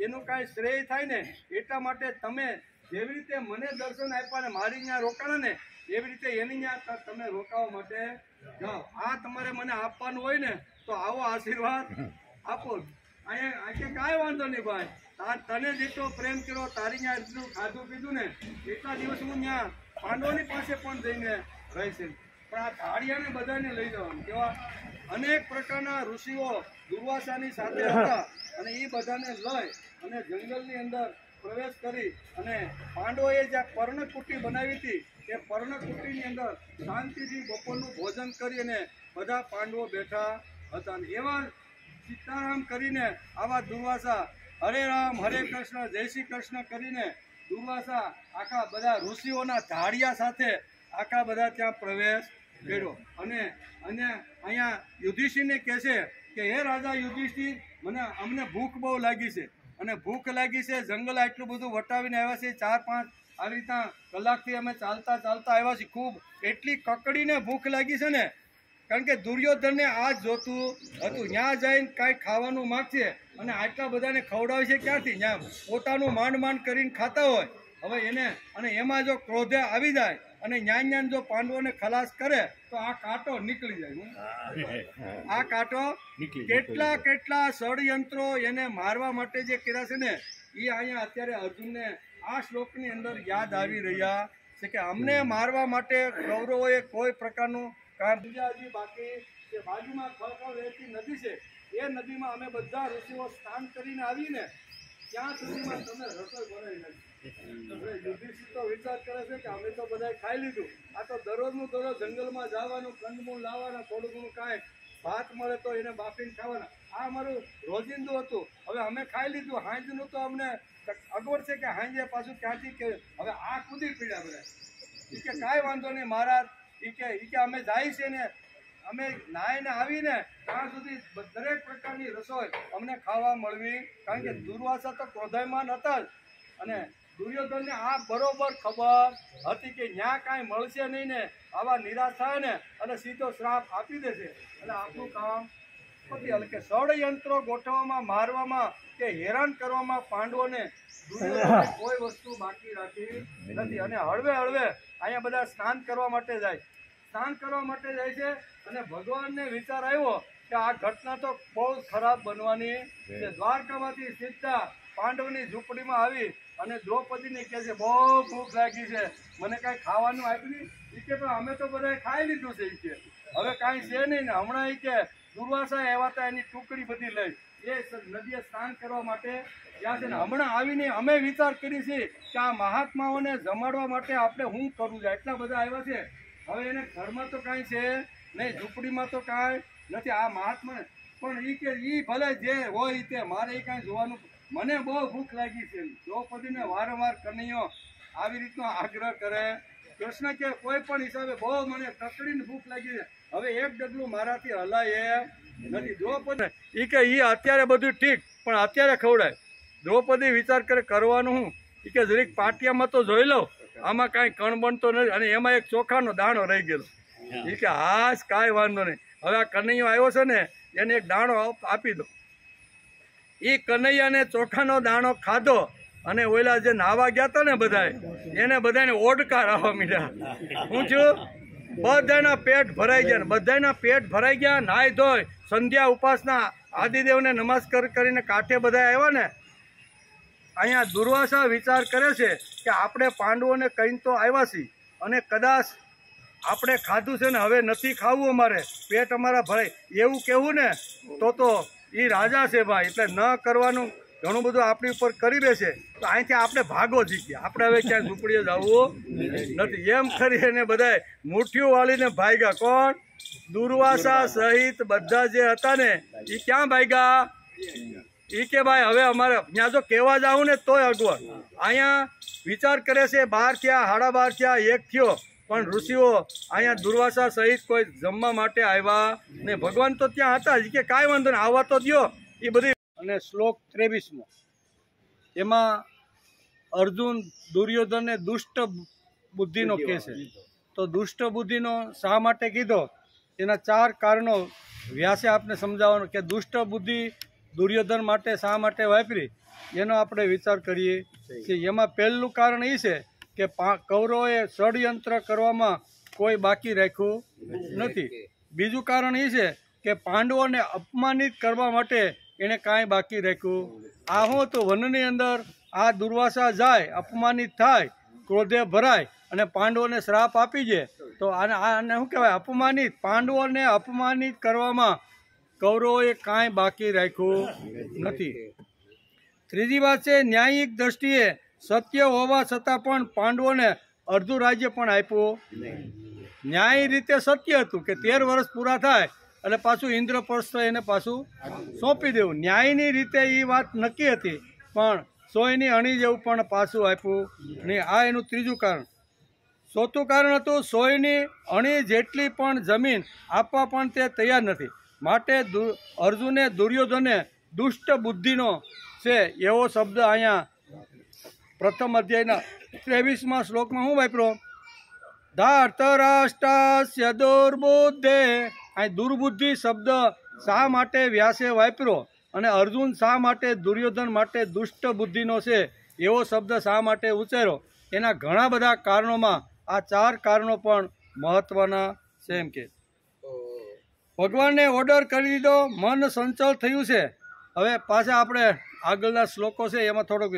એનું કાંઈ શ્રેય થાય ને એટલા માટે તમે જેવી રીતે મને દર્શન આપ્યા ને મારી ત્યાં રોકાણા ને એવી રીતે એની ત્યાં તમે રોકાવા માટે જાઓ. આ તમારે મને આપવાનું હોય ને તો આવો આશીર્વાદ આપો. અહીંયા કાંઈ વાંધો નહીં ભાઈ, તને જેટલો પ્રેમ કર્યો, તારી ત્યાં એટલું ખાધું પીધું ને એટલા દિવસ હું ત્યાં પાંડવોની પાસે પણ જઈને રહીશ. પણ આ ધાડિયાને બધાને લઈ જવાનું. કેવા અનેક પ્રકારના ઋષિઓ દુર્વાસાની સાથે હતા અને એ બધાને લઈ અને જંગલની અંદર પ્રવેશ કરી અને પાંડવોએ જ્યાં પર્ણકુટી બનાવી હતી એ પર્ણકુટીની અંદર શાંતિથી બપોરનું ભોજન કરી અને બધા પાંડવો બેઠા હતા. એવા સીતારામ કરીને આવા દુર્વાસા હરે રામ હરે કૃષ્ણ જય શ્રી કૃષ્ણ કરીને દુર્વાસા આખા બધા ઋષિઓના ધાડિયા સાથે આખા બધા ત્યાં પ્રવેશ કર્યો. અને અહીંયા યુધિષ્ઠિરને કહે છે કે હે રાજા યુધિષ્ઠિર, અમને ભૂખ બહુ લાગી છે અને ભૂખ લાગી છે, જંગલ આટલું બધું વટાવીને આવ્યા છે, 4-5 આવી રીતના કલાકથી અમે ચાલતા આવ્યા છીએ, ખૂબ એટલી કકડીને ભૂખ લાગી છે ને, કારણ કે દુર્યોધનને આ જ જોતું હતું. ત્યાં જઈને કાંઈ ખાવાનું માગશે અને આટલા બધાને ખવડાવે છે ક્યાંથી? ત્યાં પોતાનું માંડ કરીને ખાતા હોય. હવે એને અને એમાં જો ક્રોધે આવી જાય અને ન્યાન જો પાંડવોને ખલાસ કરે તો આ કાંટો નીકળી જાય. આ કાંટો કેટલા ષડયંત્રો એને મારવા માટે જે કર્યા છે ને એ અહીંયા અત્યારે અર્જુનને આ શ્લોકની અંદર યાદ આવી રહ્યા છે કે અમને મારવા માટે કૌરવોએ કોઈ પ્રકારનું બીજા હજી બાકી જે બાજુમાં ખળખળ વહેતી નદી છે એ નદીમાં અમે બધા ઋષિઓ સ્નાન કરીને આવીને ત્યાં સુધીમાં તમે રસોઈ બનાવી નાખી. યુધિષ્ઠિર તો વિચાર કરે છે કે અમે તો બધા ખાઈ લીધું, આ તો દરરોજનું દરરોજ જંગલમાં જવાનું, કંદમૂળ લાવવાના, થોડું ઘણું કાંઈ ભાત મળે તો એને બાફીને ખાવાના, આ અમારું રોજિંદું હતું. હવે અમે ખાઈ લીધું, હાંજનું તો અમને અગવડ છે કે હાંજે પાછું ક્યાંથી કે હવે આ કૂદી પીડ્યા બધા. એ કે કાંઈ વાંધો નહીં મહારાજ, એ કે અમે જાય છે ને અમે નાહીને આવીને ત્યાં સુધી દરેક પ્રકારની રસોઈ અમને ખાવા મળવી, કારણ કે દુર્વાસા તો ક્રોધાયમાન હતા જ, અને દુર્યોધનને આ બરોબર ખબર હતી કે ન્યા કાંઈ મળશે નહીં ને, આવા નિરાશ થાય ને અને સીધો શ્રાપ આપી દેશે એટલે આપણું કામ પતી. એટલે કે ષડયંત્રો ગોઠવવામાં, મારવામાં કે હેરાન કરવામાં પાંડવોને દુર્યોધને કોઈ વસ્તુ બાકી રાખી નથી. અને હળવે હળવે અહીંયા બધા સ્નાન કરવા માટે જાય, સ્નાન કરવા માટે જાય છે, અને ભગવાનને વિચાર આવ્યો કે આ ઘટના તો બહુ ખરાબ બનવાની છે. દ્વારકામાંથી સીધા પાંડવની ઝૂંપડીમાં આવી અને દ્રૌપદીને કહે છે, બહુ ભૂખ લાગી છે, મને કાંઈ ખાવાનું આપ્યું? એ કે અમે તો બધાએ ખાઈ લીધું છે, એ કે હવે કાંઈ છે નહીં ને. હમણાં એ કે દુર્વાસા આવ્યા હતા, એની ટુકડી બધી લઈ એ નદીએ સ્નાન કરવા માટે ગયા છે ને. હમણાં આવીને અમે વિચાર કરી છે કે આ મહાત્માઓને જમાડવા માટે આપણે શું કરવું છે, એટલા બધા આવ્યા છે. હવે એને ઘરમાં તો કાંઈ છે નહીં, ઝૂંપડીમાં તો કાંઈ નથી. આ મહાત્મા પણ એ કે એ ભલે જે હોય તે મારે એ કાંઈ જોવાનું, મને બહુ ભૂખ લાગી છે. દ્રૌપદીને વારંવાર કનૈયો આવી રીતનો આગ્રહ કરે. કૃષ્ણ કે કોઈ પણ હિસાબે બહુ મને તકડીને ભૂખ લાગી છે, હવે એક ડગલું મારાથી હલાય નથી. દ્રૌપદી એ કે એ અત્યારે બધું ઠીક, પણ અત્યારે ખવડાય. દ્રૌપદી વિચાર કરે કરવાનું હું, એ કે જરીક પાટિયામાં તો જોઈ લઉં, આમાં કાંઈ કણ બનતો નથી, અને એમાં એક ચોખાનો દાણો રહી ગયેલો. એ કે હાશ કાંઈ વાંધો નહીં, હવે આ કનૈયો આવ્યો છે ને એને એક દાણો આપી દો. એ કનૈયાને ચોખાનો દાણો ખાધો, અને ઓલા જે નાવા ગયા હતા ને બધાને ઓડકાર આવવા માંડ્યા. હું છું બધાના પેટ ભરાઈ ગયા, બધાના પેટ ભરાઈ ગયા. નાહી ધોઈ સંધ્યા ઉપાસના આદિદેવને નમસ્કાર કરીને કાંઠે બધા આવ્યા ને. અહીંયા દુર્વાસા વિચાર કરે છે કે આપણે પાંડવોને કહીને તો આવ્યા છીએ, અને કદાચ આપણે ખાધું છે ને હવે નથી ખાવું, અમારે પેટ અમારા ભરાય એવું કહેવું ને તો એ રાજા છે ભાઈ, એટલે ન કરવાનું ઘણું બધું આપણી ઉપર કરી બેસે તો અહીંથી આપણે ભાગો જીતીએ, આપણે હવે ક્યાંય ઝૂંપડીએ જવું નથી. એમ કરી એને બધાએ મુઠ્ઠીઓ વાળીને ભાગ્યા. કોણ? દુર્વાસા સહિત બધા જે હતા ને એ ક્યાં ભાગ્યા? એ કે ભાઈ હવે અમારે ત્યાં જો કહેવા જાઉં ને તોય અગવડ. અહીંયા વિચાર કરે છે 12 થયા, 12:30 થયા, 1 થયો, પણ ઋષિઓ અહીંયા દુર્વાસા સહિત કોઈ જમવા માટે આવ્યા ને. ભગવાન તો ત્યાં હતા જ કે કાંઈ વાંધો નહીં, આવવા તો દો એ બધી. અને શ્લોક 23મો એમાં અર્જુન દુર્યોધનને દુષ્ટ બુદ્ધિનો કહે છે. તો દુષ્ટ બુદ્ધિનો શા માટે કીધો એના 4 કારણો વ્યાસે આપને સમજાવવાનું કે દુષ્ટ બુદ્ધિ દુર્યોધન માટે શા માટે વાપરી એનો આપણે વિચાર કરીએ કે એમાં પહેલું કારણ એ છે કે કૌરવોએ ષડયંત્ર કરવામાં કોઈ બાકી રાખ્યું નથી. બીજું કારણ એ છે કે પાંડવોને અપમાનિત કરવા માટે એણે કાંઈ બાકી રાખ્યું. આ હું તો વનની અંદર આ દુર્વાસા જાય, અપમાનિત થાય, ક્રોધે ભરાય અને પાંડવોને શ્રાપ આપી દે, તો આને શું કહેવાય? અપમાનિત. પાંડવોને અપમાનિત કરવામાં કૌરવોએ કાંઈ બાકી રાખ્યું નથી. ત્રીજી વાત છે ન્યાયિક દ્રષ્ટિએ સત્ય હોવા છતાં પણ પાંડવોને અડધું રાજ્ય પણ આપ્યું. ન્યાય રીતે સત્ય હતું કે 13 વર્ષ પૂરા થાય એટલે પાછું ઇન્દ્રપ્રસ્થ એને પાછું સોંપી દેવું. ન્યાયની રીતે એ વાત નક્કી હતી, પણ સોયની અણી જેવું પણ પાછું આપ્યું નહીં. આ એનું ત્રીજું કારણ. ચોથું કારણ હતું સોયની અણી જેટલી પણ જમીન આપવા પણ તે તૈયાર નથી. માટે અર્જુને દુર્યોધને દુષ્ટ બુદ્ધિનો છે એવો શબ્દ અહીંયા પ્રથમ અધ્યાયના 23મા શ્લોકમાં હું વાપર્યો? ધાર્તરાષ્ટ્રસ્ય દુર્બુદ્ધે. અહીં દુર્બુદ્ધિ શબ્દ શા માટે વ્યાસે વાપર્યો, અને અર્જુન શા માટે દુર્યોધન માટે દુષ્ટ બુદ્ધિનો છે એવો શબ્દ શા માટે ઉચ્ચાર્યો? એના ઘણા બધા કારણોમાં આ 4 કારણો પણ મહત્વના છે. એમ કે ભગવાનને ઓર્ડર કરી દીધો, મન સંચળ થયું છે. હવે પાછા આપણે આગળના શ્લોકો છે એમાં થોડોક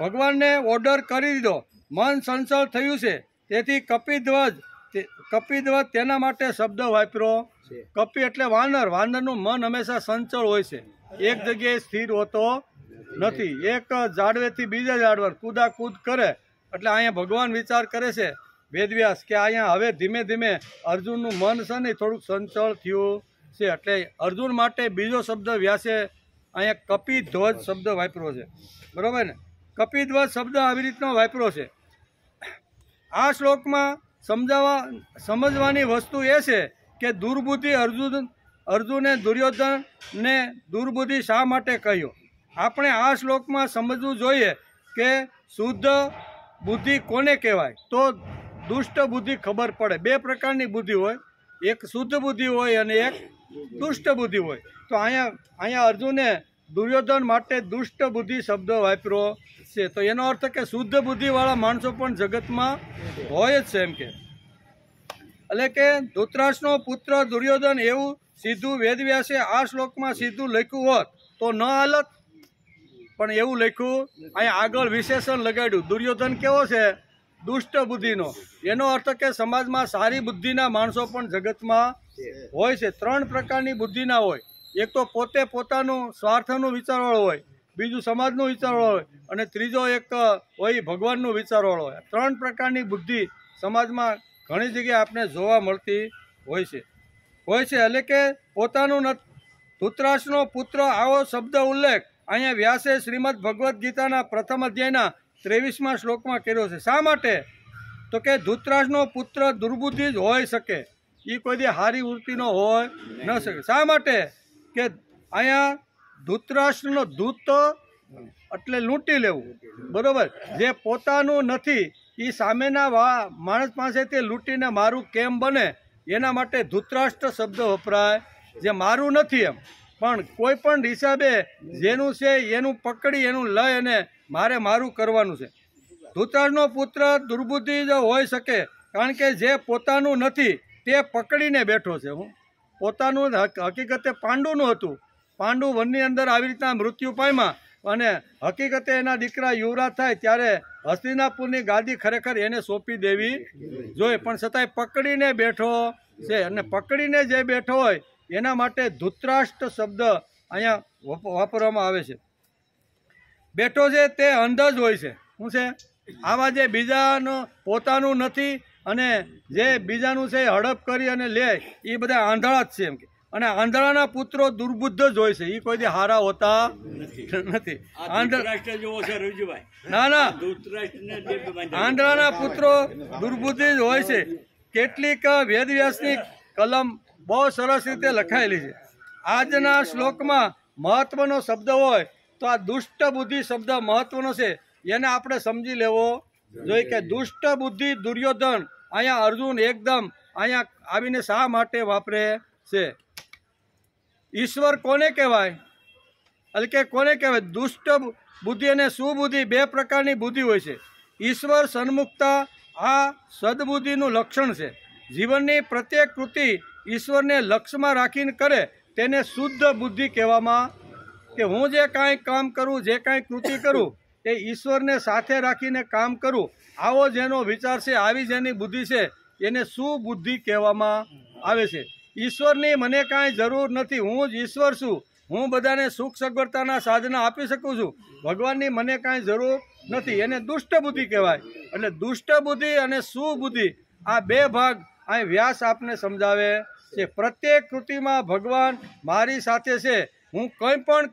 ભગવાનને ઓર્ડર કરી દીધો, મન સંચળ થયું છે, તેથી કપિધ્વજ તેના માટે શબ્દ વાપર્યો. કપિ એટલે વાનર. વાનરનું મન હંમેશા સંચળ હોય છે, એક જગ્યાએ સ્થિર હોતો નથી. એક ઝાડવેથી બીજા ઝાડવાર કૂદાકૂદ કરે. એટલે અહીંયા ભગવાન વિચાર કરે છે વેદવ્યાસ કે અહીંયા હવે ધીમે ધીમે અર્જુનનું મન છે ને થોડુંક સંચળ થયું છે. એટલે અર્જુન માટે બીજો શબ્દ વ્યાસે અહીંયા કપિધ્વજ શબ્દ વાપર્યો છે. બરાબર ને? કપિધ્વજ શબ્દ આવી રીતનો વાપર્યો છે. આ શ્લોકમાં સમજવાની વસ્તુ એ છે કે દુર્બુદ્ધિ અર્જુને દુર્યોધનને દુર્બુદ્ધિ શા માટે કહ્યો? આપણે આ શ્લોકમાં સમજવું જોઈએ કે શુદ્ધ બુદ્ધિ કોને કહેવાય. તો દુષ્ટ બુદ્ધિ ખબર પડે. બે પ્રકારની બુદ્ધિ હોય, એક શુદ્ધ બુદ્ધિ હોય અને એક દુષ્ટ બુદ્ધિ હોય. તો અહીંયા અર્જુને દુર્યોધન માટે દુષ્ટ બુદ્ધિ શબ્દ વાપર્યો છે. તો એનો અર્થ કે શુદ્ધ બુદ્ધિવાળા માણસો પણ જગતમાં હોય જ છે એમ કે. એટલે કે ધૃતરાષ્ટ્રનો પુત્ર દુર્યોધન એવું સીધું વેદવ્યાસે આ શ્લોકમાં સીધું લખ્યું હોત તો ન હાલત, પણ એવું લખ્યું અહીંયા આગળ વિશેષણ લગાડ્યું. દુર્યોધન કેવો છે? દુષ્ટ બુદ્ધિનો. એનો અર્થ કે સમાજમાં સારી બુદ્ધિના માણસો પણ જગતમાં હોય છે. ત્રણ પ્રકારની બુદ્ધિના હોય. એક તો પોતે પોતાનું સ્વાર્થનું વિચારવાળો હોય, બીજું સમાજનું વિચારવાળો હોય, અને ત્રીજો એક હોય ભગવાનનું વિચારવાળો હોય. ત્રણ પ્રકારની બુદ્ધિ સમાજમાં ઘણી જગ્યાએ આપણે જોવા મળતી હોય છે. એટલે કે પોતાનું ધૃતરાષ્ટ્રનો પુત્ર આવો શબ્દ ઉલ્લેખ અહીંયા વ્યાસે શ્રીમદ ભગવદ્ ગીતાના પ્રથમ અધ્યાયના 23મા શ્લોકમાં કર્યો છે. શા માટે? તો કે ધૃતરાષ્ટ્રનો પુત્ર દુર્બુદ્ધિ જ હોઈ શકે, એ કોઈ દી હારી વૃત્તિનો હોય ન શકે. શા માટે? કે અહીંયા ધૃતરાષ્ટ્રનો ધૂત એટલે લૂંટી લેવું, બરોબર. જે પોતાનું નથી એ સામેના માણસ પાસેથી લૂંટીને મારું કેમ બને એના માટે ધૃતરાષ્ટ્ર શબ્દ વપરાય. જે મારું નથી એમ, પણ કોઈ પણ હિસાબે જેનું છે એનું પકડી એનું લઈ અને મારું કરવાનું છે. ધૃતરાષ્ટ્રનો પુત્ર દુર્બુદ્ધિ જ હોઈ શકે, કારણ કે જે પોતાનું નથી તે પકડીને બેઠો છે. પોતાનું હકીકતે પાંડુનું હતું. પાંડુ વનની અંદર આવી રીતના મૃત્યુ પામ્યા અને હકીકતે એના દીકરા યુવરાજ થાય ત્યારે હસ્તિનાપુરની ગાદી ખરેખર એને સોંપી દેવી જોઈએ, પણ છતાંય પકડીને બેઠો છે. અને પકડીને જે બેઠો હોય એના માટે ધૃતરાષ્ટ્ર શબ્દ અહીંયા વાપરવામાં આવે છે. બેઠો છે તે અંધ જ હોય છે. શું છે? આવા જે બીજાનું પોતાનું નથી અને જે બીજાનું છે હડપ કરી અને લે એ બધા આંધળા જ છે એમ કે. અને આંધળાના પુત્રો દુર્બુદ્ધ જ હોય છે, એ કોઈ દી હારા હોતા નથી. ના, આંધળાના પુત્રો દુર્બુદ્ધિ જ હોય છે. કેટલીક વેદવ્યાસની કલમ બહુ સરસ રીતે લખાયેલી છે. આજના શ્લોકમાં મહત્વનો શબ્દ હોય તો આ દુષ્ટ બુદ્ધિ શબ્દ મહત્વનો છે. એને આપણે સમજી લેવો જોઈએ કે દુષ્ટ બુદ્ધિ દુર્યોધન અહીંયા અર્જુન એકદમ અહીંયા આવીને શા માટે વાપરે છે. ઈશ્વર કોને કહેવાય? એટલે કે કોને કહેવાય? દુષ્ટ બુદ્ધિ અને સુબુદ્ધિ બે પ્રકારની બુદ્ધિ હોય છે. ઈશ્વર સન્મુખતા આ સદબુદ્ધિનું લક્ષણ છે. જીવનની પ્રત્યેક કૃતિ ઈશ્વરને લક્ષ્યમાં રાખીને કરે તેને શુદ્ધ બુદ્ધિ કહેવામાં. કે હું જે કાંઈ કામ કરું, જે કાંઈ કૃતિ કરું એ ઈશ્વરને સાથે રાખીને કામ કરું, આવો જેનો વિચાર છે, આવી જેની બુદ્ધિ છે એને સુબુદ્ધિ કહેવામાં આવે છે. ઈશ્વરની મને કાંઈ જરૂર નથી, હું જ ઈશ્વર છું, હું બધાને સુખ સગવડતાના સાધના આપી શકું છું, ભગવાનની મને કાંઈ જરૂર નથી, એને દુષ્ટ બુદ્ધિ કહેવાય. એટલે દુષ્ટ બુદ્ધિ અને સુબુદ્ધિ આ બે ભાગ અહીં વ્યાસ આપને સમજાવે છે. પ્રત્યેક કૃતિમાં ભગવાન મારી સાથે છે. હું કંઈ પણ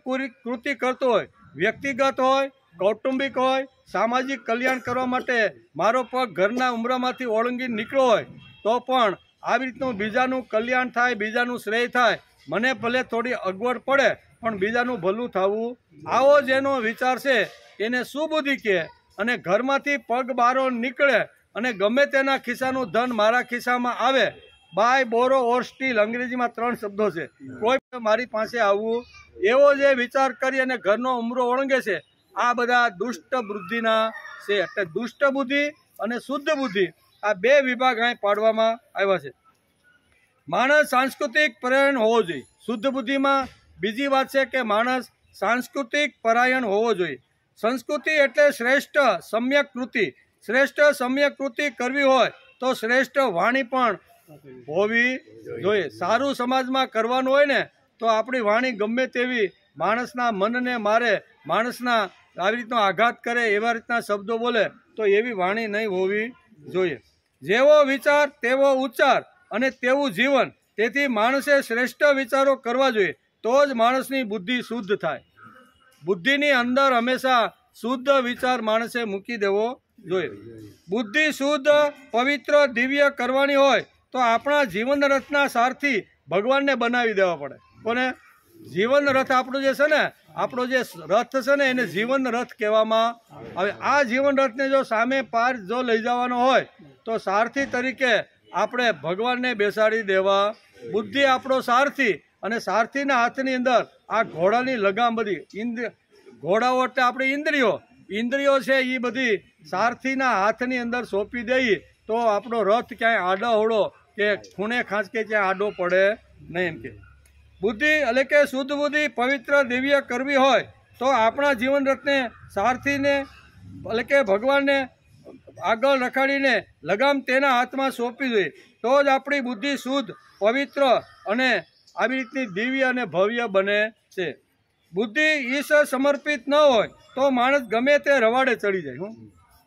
કૃતિ કરતો હોય, વ્યક્તિગત હોય, કૌટુંબિક હોય, સામાજિક કલ્યાણ કરવા માટે મારો પગ ઘરના ઉંબરામાંથી ઓળંગી નીકળ્યો હોય તો પણ આવી રીતનું બીજાનું કલ્યાણ થાય, બીજાનું શ્રેય થાય, મને ભલે થોડી અગવડ પડે પણ બીજાનું ભલું થવું, આવો જેનો વિચાર છે એને સુબુદ્ધિ કહે. અને ઘરમાંથી પગ બારો નીકળે અને ગમે તેના ખિસ્સાનું ધન મારા ખિસ્સામાં આવે, બાય બોરો ઓર સ્ટીલ અંગ્રેજીમાં 3 શબ્દો છે, કોઈ મારી પાસે આવવું, એવો જે વિચાર કરી અને ઘરનો ઉમરો ઓળંગે છે, આ બધા દુષ્ટ બુદ્ધિના છે. એટલે દુષ્ટ બુદ્ધિ અને શુદ્ધ બુદ્ધિ આ બે વિભાગ અહીં પાડવામાં આવ્યા છે. માણસ સાંસ્કૃતિક પરાયણ હોવો જોઈએ. શુદ્ધ બુદ્ધિમાં બીજી વાત છે કે માણસ સાંસ્કૃતિક પરાયણ હોવો જોઈએ. સંસ્કૃતિ એટલે શ્રેષ્ઠ સમ્યક કૃતિ. શ્રેષ્ઠ સમ્યક કૃતિ કરવી હોય તો શ્રેષ્ઠ વાણી પણ હોવી જોઈએ. સારું સમાજમાં કરવાનું હોય ને તો આપણી વાણી ગમે તેવી માણસના મનને મારે, માણસના આવી રીતનો આઘાત કરે એવા રીતના શબ્દો બોલે તો એવી વાણી નહીં હોવી જોઈએ. જેવો વિચાર તેવો ઉચ્ચાર અને તેવું જીવન. તેથી માણસે શ્રેષ્ઠ વિચારો કરવા જોઈએ તો જ માણસની બુદ્ધિ શુદ્ધ થાય. બુદ્ધિની અંદર હંમેશા શુદ્ધ વિચાર માણસે મૂકી દેવો જોઈએ. બુદ્ધિ શુદ્ધ, પવિત્ર, દિવ્ય કરવાની હોય તો આપણા જીવન રથના સારથી ભગવાનને બનાવી દેવા પડે. કોને? જીવન રથ આપણું જે છે ને, આપણો જે રથ છે ને એને જીવન રથ કહેવામાં આવે. આ જીવન રથને જો સામે પાર જો લઈ જવાનો હોય તો સારથી તરીકે આપણે ભગવાનને બેસાડી દેવા. બુદ્ધિ આપણો સારથી, અને સારથીના હાથની અંદર આ ઘોડાની લગામ બધી ઘોડાઓ એટલે આપણી ઇન્દ્રિયો છે એ બધી સારથીના હાથની અંદર સોંપી દઈએ તો આપણો રથ ક્યાંય આડો હોડો કે ખૂણે ખાંચકે ક્યાંય આડો પડે નહીં. એમ કે બુદ્ધિ એટલે કે શુદ્ધ બુદ્ધિ પવિત્ર દિવ્ય કરવી હોય તો આપણા જીવન રથને સારથીને એટલે કે ભગવાનને આગળ રખાડીને લગામ તેના હાથમાં સોંપી જોઈએ તો જ આપણી બુદ્ધિ શુદ્ધ, પવિત્ર અને આવી રીતની દિવ્ય અને ભવ્ય બને છે. બુદ્ધિ ઈશ્વર સમર્પિત ન હોય તો માણસ ગમે તે રવાડે ચડી જાય.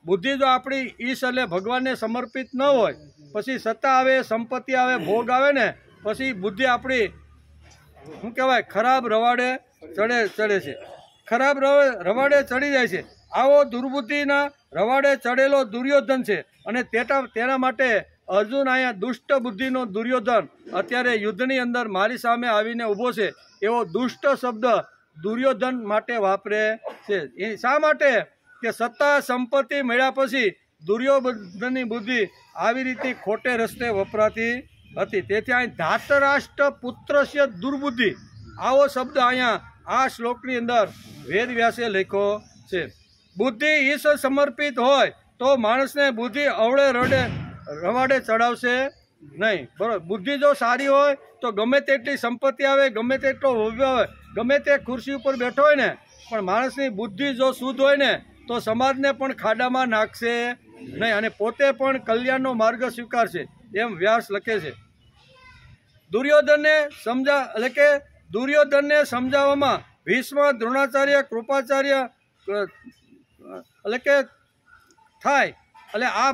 બુદ્ધિ જો આપણી ઈશ એટલે ભગવાનને સમર્પિત ન હોય, પછી સત્તા આવે, સંપત્તિ આવે, ભોગ આવે ને પછી બુદ્ધિ આપણી શું કહેવાય ખરાબ રવાડે ચડે છે, ખરાબ રવાડે ચડી જાય છે. આવો દુર્બુદ્ધિના રવાડે ચડેલો દુર્યોધન છે, અને તેના માટે અર્જુન અહીંયા દુષ્ટ બુદ્ધિનો દુર્યોધન અત્યારે યુદ્ધની અંદર મારી સામે આવીને ઊભો છે એવો દુષ્ટ શબ્દ દુર્યોધન માટે વાપરે છે. એ શા માટે? કે સત્તા સંપત્તિ મળ્યા પછી દુર્યોધનની બુદ્ધિ આવી રીતે ખોટે રસ્તે વપરાતી હતી. તેથી અહીં ધાતરાષ્ટ્ર પુત્રસ્ય દુર્બુદ્ધિ આવો શબ્દ અહીંયા આ શ્લોકની અંદર વેદવ્યાસે લખ્યો છે. બુદ્ધિ ઈશ્વર સમર્પિત હોય તો માણસને બુદ્ધિ અવળે રવાડે ચડાવશે નહીં. બરાબર. બુદ્ધિ જો સારી હોય તો ગમે તેટલી સંપત્તિ આવે, ગમે તેટલો ભવ્ય હોય, ગમે તે ખુરશી ઉપર બેઠો હોય ને, પણ માણસની બુદ્ધિ જો શુદ્ધ હોય ને તો સમાજને પણ ખાડામાં નાખશે નહીં, અને પોતે પણ કલ્યાણનો માર્ગ સ્વીકારશે. એમ વ્યાસ લખે છે. દુર્યોધનને સમજાવવામાં ભીષ્મ, દ્રોણાચાર્ય, કૃપાચાર્ય એટલે કે થાય. એટલે આ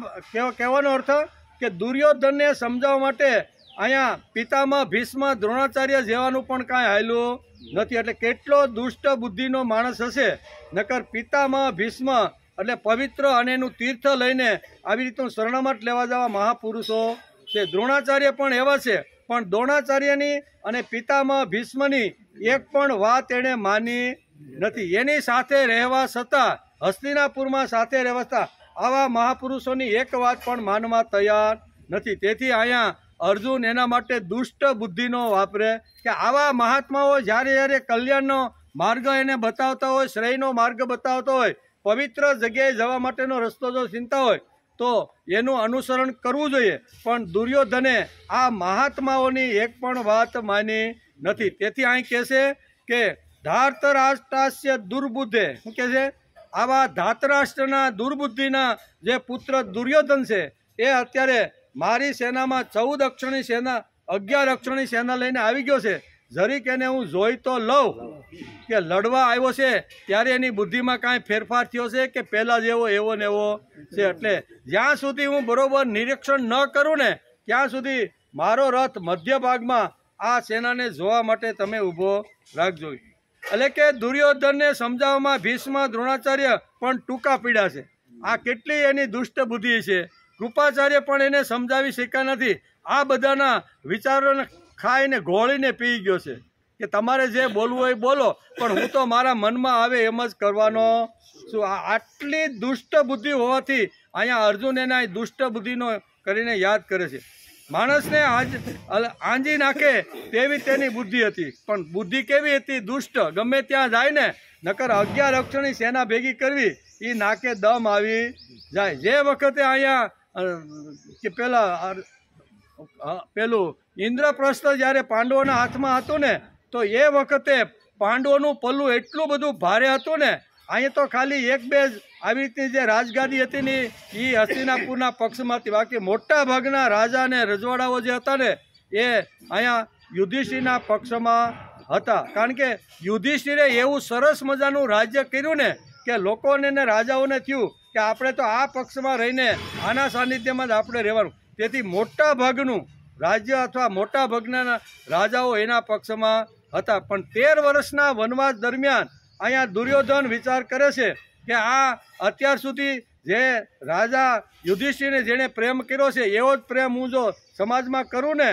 કહેવાનો અર્થ કે દુર્યોધનને સમજાવવા માટે અહીંયા પિતામહ ભીષ્મ, દ્રોણાચાર્ય જેવાનું પણ કાંઈ હાલ્યું નથી. એટલે કેટલો દુષ્ટ બુદ્ધિનો માણસ હશે, નકર પિતામહ ભીષ્મ એટલે પવિત્ર અને એનું તીર્થ લઈને આવી રીતનું શરણામત લેવા જવા મહાપુરુષો છે. દ્રોણાચાર્ય પણ એવા છે, પણ દ્રોણાચાર્યની અને પિતામહ ભીષ્મની એક પણ વાત એણે માની નથી. એની સાથે રહેવા છતાં, હસ્તિનાપુરમાં સાથે રહેવા આવા મહાપુરુષોની એક વાત પણ માનવા તૈયાર નથી. તેથી અહીંયા અર્જુન એના માટે દુષ્ટ બુદ્ધિનો વાપરે કે આવા મહાત્માઓ જ્યારે કલ્યાણનો માર્ગ એને બતાવતા હોય, શ્રેયનો માર્ગ બતાવતો હોય, પવિત્ર જગ્યાએ જવા માટેનો રસ્તો જો ચિંતા હોય તો એનું અનુસરણ કરવું જોઈએ. પણ દુર્યોધને આ મહાત્માઓની એક પણ વાત માની નથી. તેથી અહીં કહે છે કે ધાર્તરાષ્ટ્રાસ્ય દુર્બુદ્ધે, શું કહે છે? આવા ધાતરાષ્ટ્રના દુર્બુદ્ધિના જે પુત્ર દુર્યોધન છે એ અત્યારે મારી સેનામાં 14 અક્ષરની સેના, 11 અક્ષરની સેના લઈને આવી ગયો છે. જરીક એને હું જોઈ તો લઉં કે લડવા આવ્યો છે ત્યારે એની બુદ્ધિમાં કાંઈ ફેરફાર થયો છે કે પહેલાં જેવો એવો ને એવો છે. એટલે જ્યાં સુધી હું બરોબર નિરીક્ષણ ન કરું ને ત્યાં સુધી મારો રથ મધ્ય ભાગમાં આ સેનાને જોવા માટે તમે ઊભો રાખજો. એટલે કે દુર્યોધનને સમજાવવામાં ભીષ્મ, દ્રોણાચાર્ય પણ ટૂંકા પીડ્યા છે. આ કેટલી એની દુષ્ટ બુદ્ધિ છે. કૃપાચાર્ય પણ એને સમજાવી શક્યા નથી. આ બધાના વિચારોને ખાઈને ઘોળીને પી ગયો છે કે તમારે જે બોલવું હોય બોલો, પણ હું તો મારા મનમાં આવે એમ જ કરવાનો છું. આટલી દુષ્ટ બુદ્ધિ હોવાથી અહીંયા અર્જુન એના દુષ્ટ બુદ્ધિનો કરીને યાદ કરે છે. માણસને આંજી નાખે તેવી તેની બુદ્ધિ હતી, પણ બુદ્ધિ કેવી હતી? દુષ્ટ. ગમે ત્યાં જાય ને, નકર 11 અક્ષરની સેના ભેગી કરવી એ નાકે દમ આવી જાય. જે વખતે અહીંયા કે પેલું ઇન્દ્રપ્રસ્થ જ્યારે પાંડવોના હાથમાં હતું ને, તો એ વખતે પાંડવોનું પલ્લું એટલું બધું ભારે હતું ને, અહીંયા તો ખાલી 1-2 આવી રીતની જે રાજગાદી હતી ને એ હસ્તિનાપુરના પક્ષમાં હતી. બાકી મોટા ભાગના રાજા અને રજવાડાઓ જે હતા ને એ અહીંયા યુધિષ્ઠિરના પક્ષમાં હતા. કારણ કે યુધિષ્ઠિરે એવું સરસ મજાનું રાજ્ય કર્યું ને કે લોકોને ને રાજાઓને થયું કે આપણે તો આ પક્ષમાં રહીને આના સાનિધ્યમાં જ આપણે રહેવાનું. તેથી મોટા ભાગનું રાજ્ય અથવા મોટા ભાગના રાજાઓ એના પક્ષમાં હતા. પણ 13 વર્ષના વનવાસ દરમિયાન અહીંયા દુર્યોધન વિચાર કરે છે કે આ અત્યાર સુધી જે રાજા યુધિષ્ઠિરને જેણે પ્રેમ કર્યો છે એવો જ પ્રેમ હું જો સમાજમાં કરું ને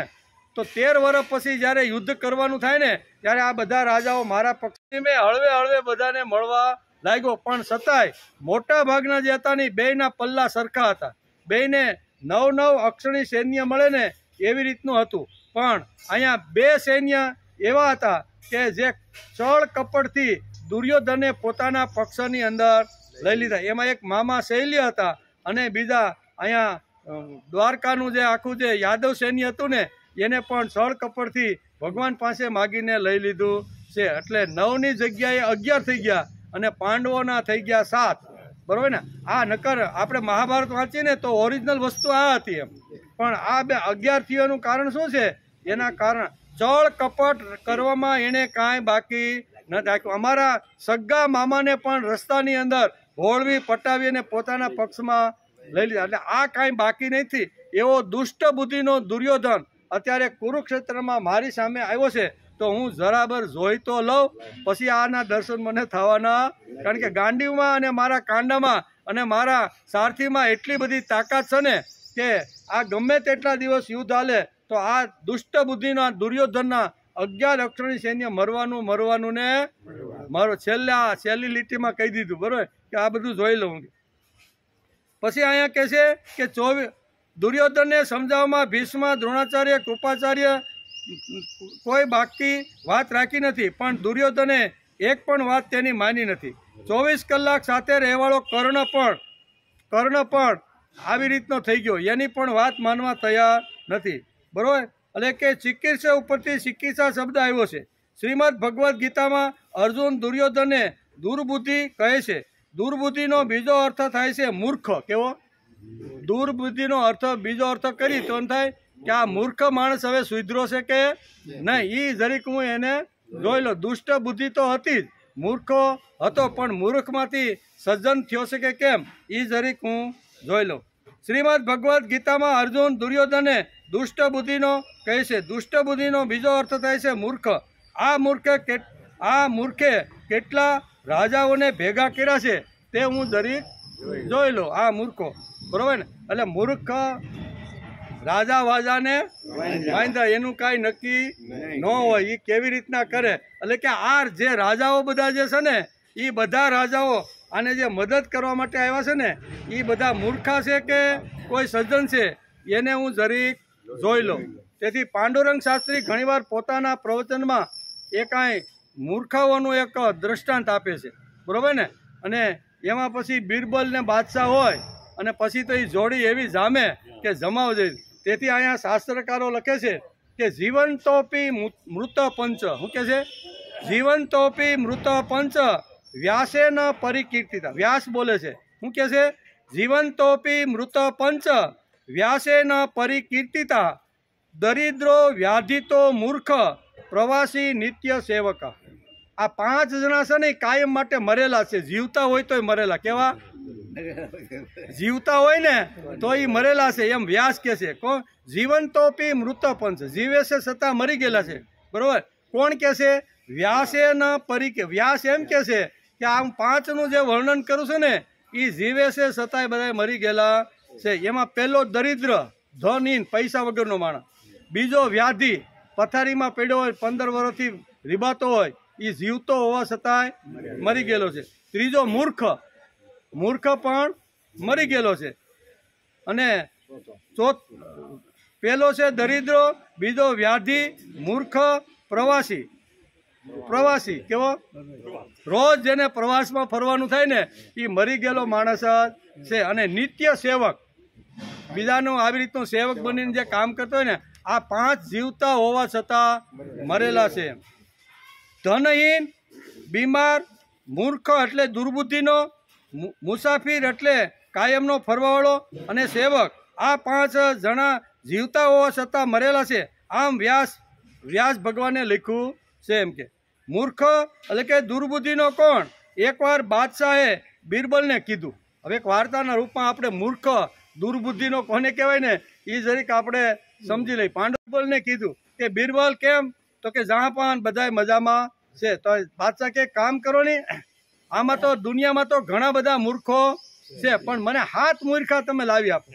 તો 13 વર્ષ પછી જ્યારે યુદ્ધ કરવાનું થાય ને ત્યારે આ બધા રાજાઓ મારા પક્ષી મેં હળવે હળવે બધાને મળવા લાગ્યો, પણ છતાંય મોટા ભાગના જે હતા ને બેયના પલ્લા સરખા હતા, બેયને 9 અક્ષણી સૈન્ય મળે ને એવી રીતનું હતું. પણ અહીંયા 2 સૈન્ય એવા હતા કે જે છળ કપટથી દુર્યોધને પોતાના પક્ષની અંદર લઈ લીધા. એમાં એક મામા શૈલ્ય હતા અને બીજા અહીંયા દ્વારકાનું જે આખું જે યાદવ સૈન્ય હતું ને એને પણ છળ કપટથી ભગવાન પાસે માગીને લઈ લીધું છે. એટલે 9ની જગ્યાએ 11 થઈ ગયા અને પાંડવોના થઈ ગયા 7. બરોબર ને? આ નકર આપણે મહાભારત વાંચીએ ને તો ઓરિજિનલ વસ્તુ આ હતી એમ, પણ આ 11 થયાનું કારણ શું છે? એના કારણ છળ કપટ કરવામાં એને કાંઈ બાકી નથી રાખ્યું. અમારા સગા મામાને પણ રસ્તાની અંદર ભોળવી પટાવી અને પોતાના પક્ષમાં લઈ લીધા. એટલે આ કાંઈ બાકી નથી. એવો દુષ્ટ બુદ્ધિનો દુર્યોધન અત્યારે કુરુક્ષેત્રમાં મારી સામે આવ્યો છે તો હું જરાબર જોઈ તો લઉં, પછી આના દર્શન મને થવાના. કારણ કે ગાંડીવમાં અને મારા કાંડામાં અને મારા સારથીમાં એટલી બધી તાકાત છે ને કે આ ગમે તેટલા દિવસ યુદ્ધ હાલે તો આ દુષ્ટ બુદ્ધિના દુર્યોધનના 11 અક્ષરની સૈન્ય મરવાનું ને છેલ્લી લીટીમાં કહી દીધું. બરોબર કે આ બધું જોઈ લઉં. પછી અહીંયા કહે છે કે 24 દુર્યોધનને સમજાવવામાં ભીષ્મ, દ્રોણાચાર્ય, કૃપાચાર્ય કોઈ બાકી વાત રાખી નથી, પણ દુર્યોધને એક પણ વાત તેની માની નથી. 24 કલાક સાથે રહેવાળો કર્ણ પણ આવી રીતનો થઈ ગયો, એની પણ વાત માનવા તૈયાર નથી. બરોબર? એટલે કે ચિકિત્સા ઉપરથી ચિકિત્સા શબ્દ આવ્યો છે. શ્રીમદ ભગવદ્ ગીતામાં અર્જુન દુર્યોધનને દુર્બુદ્ધિ કહે છે. દુર્બુદ્ધિનો બીજો અર્થ થાય છે મૂર્ખ. કેવો? દુર્બુદ્ધિનો બીજો અર્થ કરી તો થાય કે આ મૂર્ખ માણસ હવે સુધરો છે કે નહીં, એ જરીક હું એને જોઈ લો. દુષ્ટ બુદ્ધિ તો હતી જ, મૂર્ખો હતો, પણ મૂર્ખમાંથી સજ્જન થયો છે કે કેમ એ જરીક હું જોઈ લઉં. શ્રીમદ ભગવદ્ ગીતામાં અર્જુન દુર્યોધનને દુષ્ટ બુદ્ધિનો કહે છે. દુષ્ટ બુદ્ધિનો બીજો અર્થ થાય છે મૂર્ખ. આ મૂર્ખે કેટલા રાજાઓને ભેગા કર્યા છે તે હું જરીક જોઈ લો. આ મૂર્ખો, બરોબર ને? એટલે મૂર્ખ રાજા વાજાને વાંધા, એનું કાંઈ નક્કી ન હોય, એ કેવી રીતના કરે. એટલે કે આ જે રાજાઓ બધા જે છે ને એ બધા રાજાઓ આને જે મદદ કરવા માટે આવ્યા છે ને એ બધા મૂર્ખા છે કે કોઈ સજ્જન છે એને હું જરીક જોઈ લઉં. તેથી પાંડુરંગ શાસ્ત્રી ઘણીવાર પોતાના પ્રવચનમાં એ કાંઈ મૂર્ખાઓનું એક દ્રષ્ટાંત આપે છે. બરોબર ને? અને એમાં પછી બિરબલ ને બાદશાહ હોય અને પછી તો એ જોડી એવી જામે કે જમાવ જઈ. તેથી અહીંયા શાસ્ત્રકારો લખે છે કે જીવંતોપી મૃત પંચ. શું કે છે? જીવંતોપી મૃત પંચ વ્યાસે ન પરિકીર્તિતા. વ્યાસ બોલે છે. શું કે છે? જીવંતોપી મૃત પંચ વ્યાસે ન પરિકીર્તિતા દરિદ્રો વ્યાધિતો મૂર્ખ પ્રવાસી નિત્ય સેવકા. આ 5 જણા છે ને કાયમ માટે મરેલા છે. જીવતા હોય તોય મરેલા. કેવા? જીવતા હોય ને તો એ મરેલા છે એમ વ્યાસ કે છે. કોણ? જીવંતોપી મૃત પંચ, જીવે છે છતાં મરી ગયેલા છે. બરોબર? કોણ કે છે? વ્યાસે ન પરિકે. વ્યાસ એમ કે છે કે આમ 5નું જે વર્ણન કરું છું ને એ જીવે છે છતાંય બધા મરી ગયેલા છે. એમાં પહેલો દરિદ્ર, ધનહીન, પૈસા વગરનો માણસ. બીજો વ્યાધિ, પથારીમાં પડ્યો હોય, 15 વર્ષથી રીબાતો હોય, એ જીવતો હોવા છતાંય મરી ગયેલો છે. ત્રીજો મૂર્ખ પણ મરી ગયેલો છે. અને પહેલો છે દરિદ્રો, બીજો વ્યાધિ, મૂર્ખ, પ્રવાસી. કેવો? રોજ જેને પ્રવાસમાં ફરવાનું થાય ને એ મરી ગયેલો માણસ છે. અને નિત્ય સેવક, બીજાનું આવી રીતનું સેવક બનીને જે કામ કરતો હોય ને આ 5 જીવતા હોવા છતાં મરેલા છે. ધનહીન, બીમાર, મૂર્ખ એટલે દુર્બુદ્ધિનો, મુસાફિર એટલે કાયમનો ફરવાવાળો, અને સેવક, આ 5 જણા જીવતા હોવા છતાં મરેલા છે. આમ વ્યાસ ભગવાને લખ્યું છે. એમ કે મૂર્ખ એટલે કે દુર્બુદ્ધિનો કોણ? એકવાર બાદશાહે બિરબલને કીધું. હવે એક વાર્તાના રૂપમાં આપણે મૂર્ખ દુર્બુદ્ધિનો કોને કહેવાય ને એ જરીક આપણે સમજી લઈ. પાંડવને કીધું કે બિરબલ કેમ? તો કે જહાંપાન બધાય મજામાં છે. તો બાદશાહ કે કામ કરો ને, આમાં તો દુનિયામાં તો ઘણા બધા મૂર્ખો છે, પણ મને 7 મૂર્ખા તમે લાવી આપો.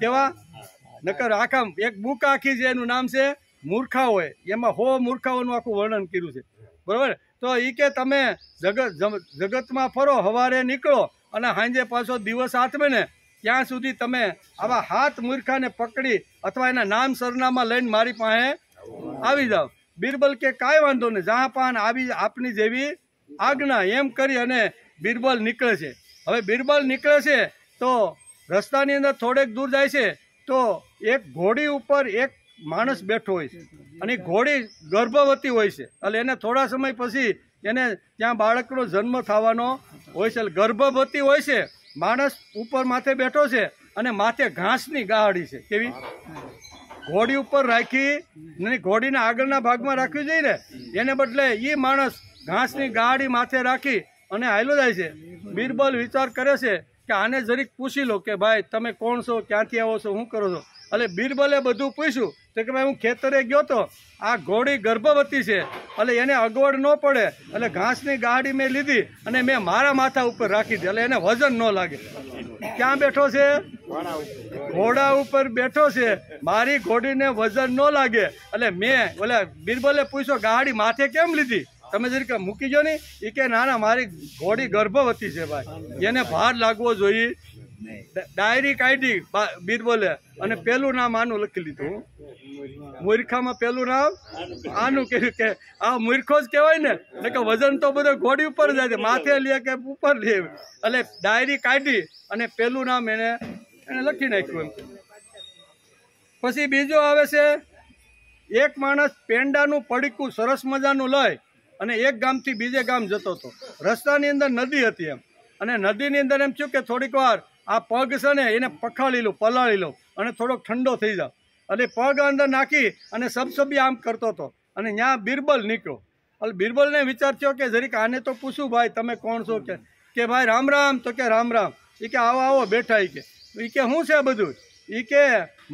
કેવા? નકર આખા એક બુક આખી છે, એનું નામ છે મૂર્ખા હોય, એમાં 100 મૂર્ખાઓનું આખું વર્ણન કર્યું છે, બરાબર. તો એ કે તમે જગતમાં ફરો, સવારે નીકળો અને સાંજે પાછો દિવસ આથમે ને ત્યાં સુધી તમે આવા 7 મૂર્ખાને પકડી અથવા એના નામ સરનામા લઈને મારી પાસે આવી જાઓ. બિરબલ કે કાંઈ વાંધો નહીં, જહાંપાન આવી આપની જેવી આજ્ઞા, એમ કરી અને બિરબલ નીકળે છે. હવે બિરબલ નીકળે છે તો રસ્તાની અંદર થોડેક દૂર જાય છે તો એક ઘોડી ઉપર એક માણસ બેઠો હોય છે અને ઘોડી ગર્ભવતી હોય છે. એટલે એને થોડા સમય પછી એને ત્યાં બાળકનો જન્મ થવાનો હોય છે. ગર્ભવતી હોય છે, માણસ ઉપર માથે બેઠો છે અને માથે ઘાસની ગાહડી છે. કેવી? ઘોડી ઉપર રાખી, ઘોડીના આગળના ભાગમાં રાખવી જોઈએ ને, એને બદલે એ માણસ ઘાસની ગાહડી માથે રાખી અને હાલ્યો જાય છે. બિરબલ વિચાર કરે છે કે આને જરીક પૂછી લો કે ભાઈ તમે કોણ છો, ક્યાંથી આવો છો, શું કરો છો. એટલે બિરબલે બધું પૂછ્યું તો કે ભાઈ હું ખેતરે ગયો તો આ ઘોડી ગર્ભવતી છે, એટલે એને અગવડ ન પડે એટલે ઘાસની ગાડી મેં લીધી અને મેં મારા માથા ઉપર રાખી દીધી, એટલે એને વજન ન લાગે. ક્યાં બેઠો છે? ઘોડા ઉપર બેઠો છે, મારી ઘોડીને વજન ન લાગે એટલે મેં ઓલા બિરબલે પૂછ્યો ગાડી માથે કેમ લીધી, તમે જરીક મૂકી જો નહીં. એ કે ના ના, મારી ઘોડી ગર્ભવતી છે ભાઈ, એને ભાર લાગવો જોઈએ. ડાયરી કાઢી બિરબલે અને પેલું નામ આનું લખી લીધું. મૂર્ખામાં પેલું નામ આનું કહ્યું કે આ મૂર્ખો જ કહેવાય ને, એટલે કે વજન તો બધો ઘોડી ઉપર જાય, માથે લે કે ઉપર લે. એટલે ડાયરી કાઢી અને પેલું નામ એને લખી નાખ્યું. એમ પછી બીજો આવે છે, એક માણસ પેંડાનું પડીકું સરસ મજાનું લઈ અને એક ગામથી બીજે ગામ જતો હતો. રસ્તાની અંદર નદી હતી એમ, અને નદીની અંદર એમ થયું કે થોડીક વાર આ પગ છે ને એને પખાળી લો, પલાળી લો અને થોડોક ઠંડો થઈ જાવ. એટલે પગ અંદર નાખી અને સબસબી આમ કરતો હતો અને ત્યાં બિરબલ નીકળ્યો. એટલે બિરબલને વિચાર થયો કે જરીક આને તો પૂછું ભાઈ તમે કોણ છો. કે ભાઈ રામ રામ. તો કે રામ રામ. એ કે આવો આવો બેઠા. એ કે શું છે બધું? એ કે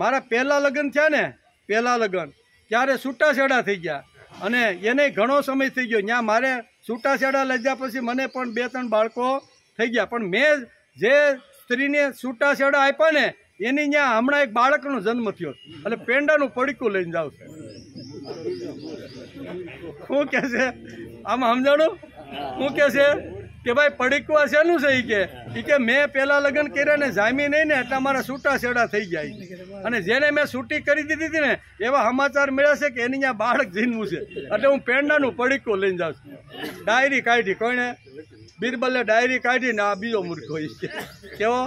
મારા પહેલા લગ્ન થયા ને, પહેલા લગ્ન ત્યારે છૂટાછેડા થઈ ગયા અને એને ઘણો સમય થઈ ગયો. ત્યાં મારે છૂટાછેડા લીધા પછી મને પણ 2-3 બાળકો થઈ ગયા, પણ મેં જે સ્ત્રીને છૂટાછેડા આપ્યા ને એની ત્યાં હમણાં એક બાળકનો જન્મ થયો, એટલે પેંડાનું પડીકું લઈને જાવ છે. શું કે છે આમાં સમજાણું? શું કે છે કે ભાઈ પડીકું શેનું છે? એ કે મેં પહેલા લગ્ન કર્યા ને જામી નહીં ને એટલે મારા છૂટાછેડા થઈ જાય, અને જેને મેં છૂટી કરી દીધી હતી ને એવા સમાચાર મળ્યા છે કે એની ત્યાં બાળક જન્મું છે, એટલે હું પેંડાનું પડીકું લઈને જાઉં છું. ડાયરી કાઢી. કોઈને? બિરબલે ડાયરી કાઢીને આ બીજો મૂર્ખો છે. કેવો?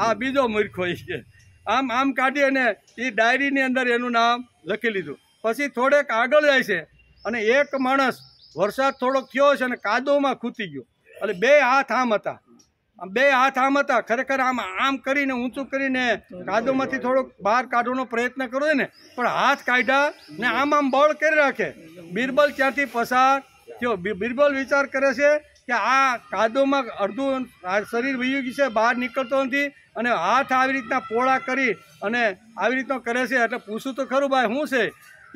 આ બીજો મૂર્ખો છે. આમ આમ કાઢી અને એ ડાયરીની અંદર એનું નામ લખી લીધું. પછી થોડેક આગળ જાય છે અને એક માણસ વરસાદ થોડોક થયો છે અને કાદવમાં ખૂતી ગયો. એટલે 2 હાથ આમ હતા, 2 હાથ આમ હતા. ખરેખર આમ આમ કરીને ઊંચું કરીને કાદવમાંથી થોડોક બહાર કાઢવાનો પ્રયત્ન કરો ને, પણ હાથ કાઢ્યા ને આમ આમ બળ કરી રાખે. બિરબલ ક્યાંથી પસાર થયો? બિરબલ વિચાર કરે છે કે આ કાદવમાં અડધું શરીર વયું ગયું છે, બહાર નીકળતો નથી અને હાથ આવી રીતના પોળા કરી અને આવી રીતનો કરે છે. એટલે પૂછું તો ખરું ભાઈ શું છે?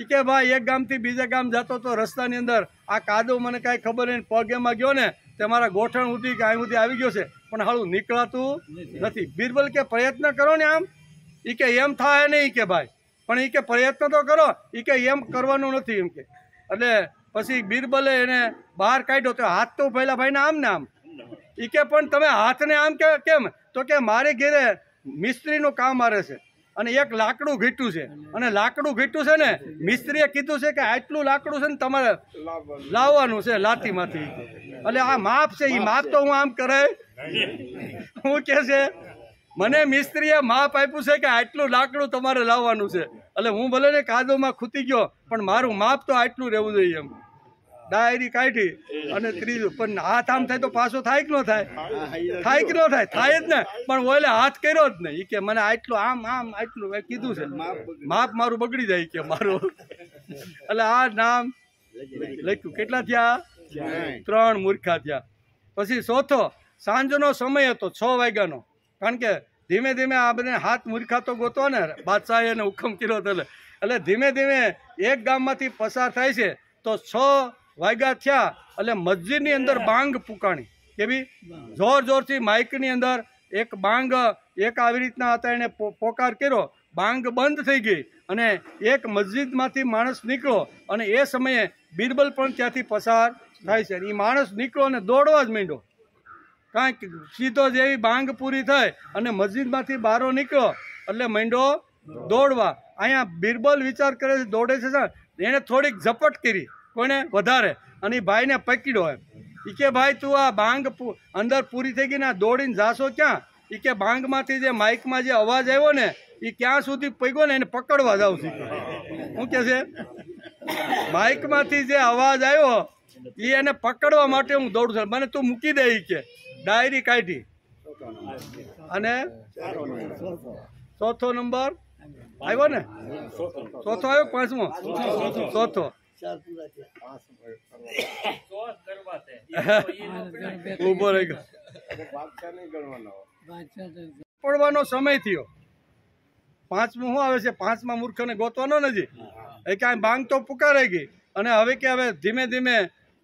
એ કે ભાઈ એક ગામથી બીજા ગામ જતો તો રસ્તાની અંદર આ કાદવ મને કાંઈ ખબર નહીં, પગ એમાં ગયો ને તે મારા ગોઠણ સુધી કે અહીં સુધી આવી ગયો છે, પણ હાલું નીકળાતું નથી. બિરબલ કે પ્રયત્ન કરો ને આમ. એ કે એમ થાય નહીં કે ભાઈ, પણ એ કે પ્રયત્ન તો કરો. એ કે એમ કરવાનું નથી એમ કે. એટલે પછી બિરબલે એને બહાર કાઢ્યો તો હાથ તો પહેલા ભાઈને આમ ને આમ. એ કે પણ તમે હાથને આમ કેમ? તો કે મારે ઘેરે મિસ્ત્રીનું કામ મારે છે અને એક લાકડું ઘીટ્યું છે, અને લાકડું ઘીટ્યું છે ને મિસ્ત્રીએ કીધું છે કે આટલું લાકડું છે ને તમારે લાવવાનું છે લાતીમાંથી. એટલે આ માપ છે, એ માપ તો હું આમ કરે. હું કે છે મને મિસ્ત્રીએ માપ આપ્યું છે કે આટલું લાકડું તમારે લાવવાનું છે, એટલે હું ભલે ને કાદવમાં ખૂતી ગયો પણ મારું માપ તો આટલું રહેવું જોઈએ એમ. ડાયરી કાઢી અને ત્રીજું, પણ હાથ આમ થાય તો પાછો થાય કે ન થાય? થાય કે ન થાય? થાય જ ને, પણ ઓલે હાથ કર્યો જ નહીં. એ કે મને આટલું આમ આમ આટલું કીધું છે, માપ મારું બગડી જાય કે મારું. એટલે આ નામ લખ્યું. કેટલા થયા? 3 મૂર્ખા થયા. પછી ચોથો, સાંજનો સમય હતો 6 વાગ્યાનો, કારણ કે ધીમે ધીમે આ બધા 7 મૂર્ખા તો ગોતો ને બાદશાહે એને હુકમ કર્યો હતો. એટલે ધીમે ધીમે એક ગામમાંથી પસાર થાય છે તો 6 વાગ્યા થયા એટલે મસ્જિદની અંદર બાંગ પુકાણી. કેવી? જોર જોરથી માઇકની અંદર એક બાંગ એક આવી રીતના હતા, એને પોકાર કર્યો, બાંગ બંધ થઈ ગઈ અને એક મસ્જિદમાંથી માણસ નીકળ્યો અને એ સમયે બિરબલ પણ ત્યાંથી પસાર થાય છે. એ માણસ નીકળ્યો અને દોડવા જ માંડ્યો, કાંઈક સીધો જેવી બાંગ પૂરી થઈ અને મસ્જિદમાંથી બહાર નીકળ્યો એટલે માંડ્યો દોડવા. અહીંયા બિરબલ વિચાર કરે છે, દોડે છે, એણે થોડીક ઝપટ કરી, કોઈને વધારે, અને એ ભાઈને પકડ્યો. એમ એ કે ભાઈ તું આ બાંગ અંદર પૂરી થઈ ગઈ ને દોડીને જાશો ક્યાં? એ કે બાંગમાંથી જે માઇકમાં જે અવાજ આવ્યો ને એ ક્યાં સુધી પગ્યો ને એને પકડવા જાઉં છું. શું કે છે? માઇકમાંથી જે અવાજ આવ્યો એ એને પકડવા માટે હું દોડું છું. મને તું મૂકી દે. કે ડાયરી કાઢી અને ચોથો નંબર આવ્યો ને, ચોથો આવ્યો, પાંચમો, ચોથો. ઉભો રહી ગયો, પડવાનો સમય થયો. પાંચમું શું આવે છે? પાંચમા મૂર્ખને ગોતવાનો નથી. એ કાંઈ બાંગ તો પુકારાઈ ગઈ અને હવે કે હવે ધીમે ધીમે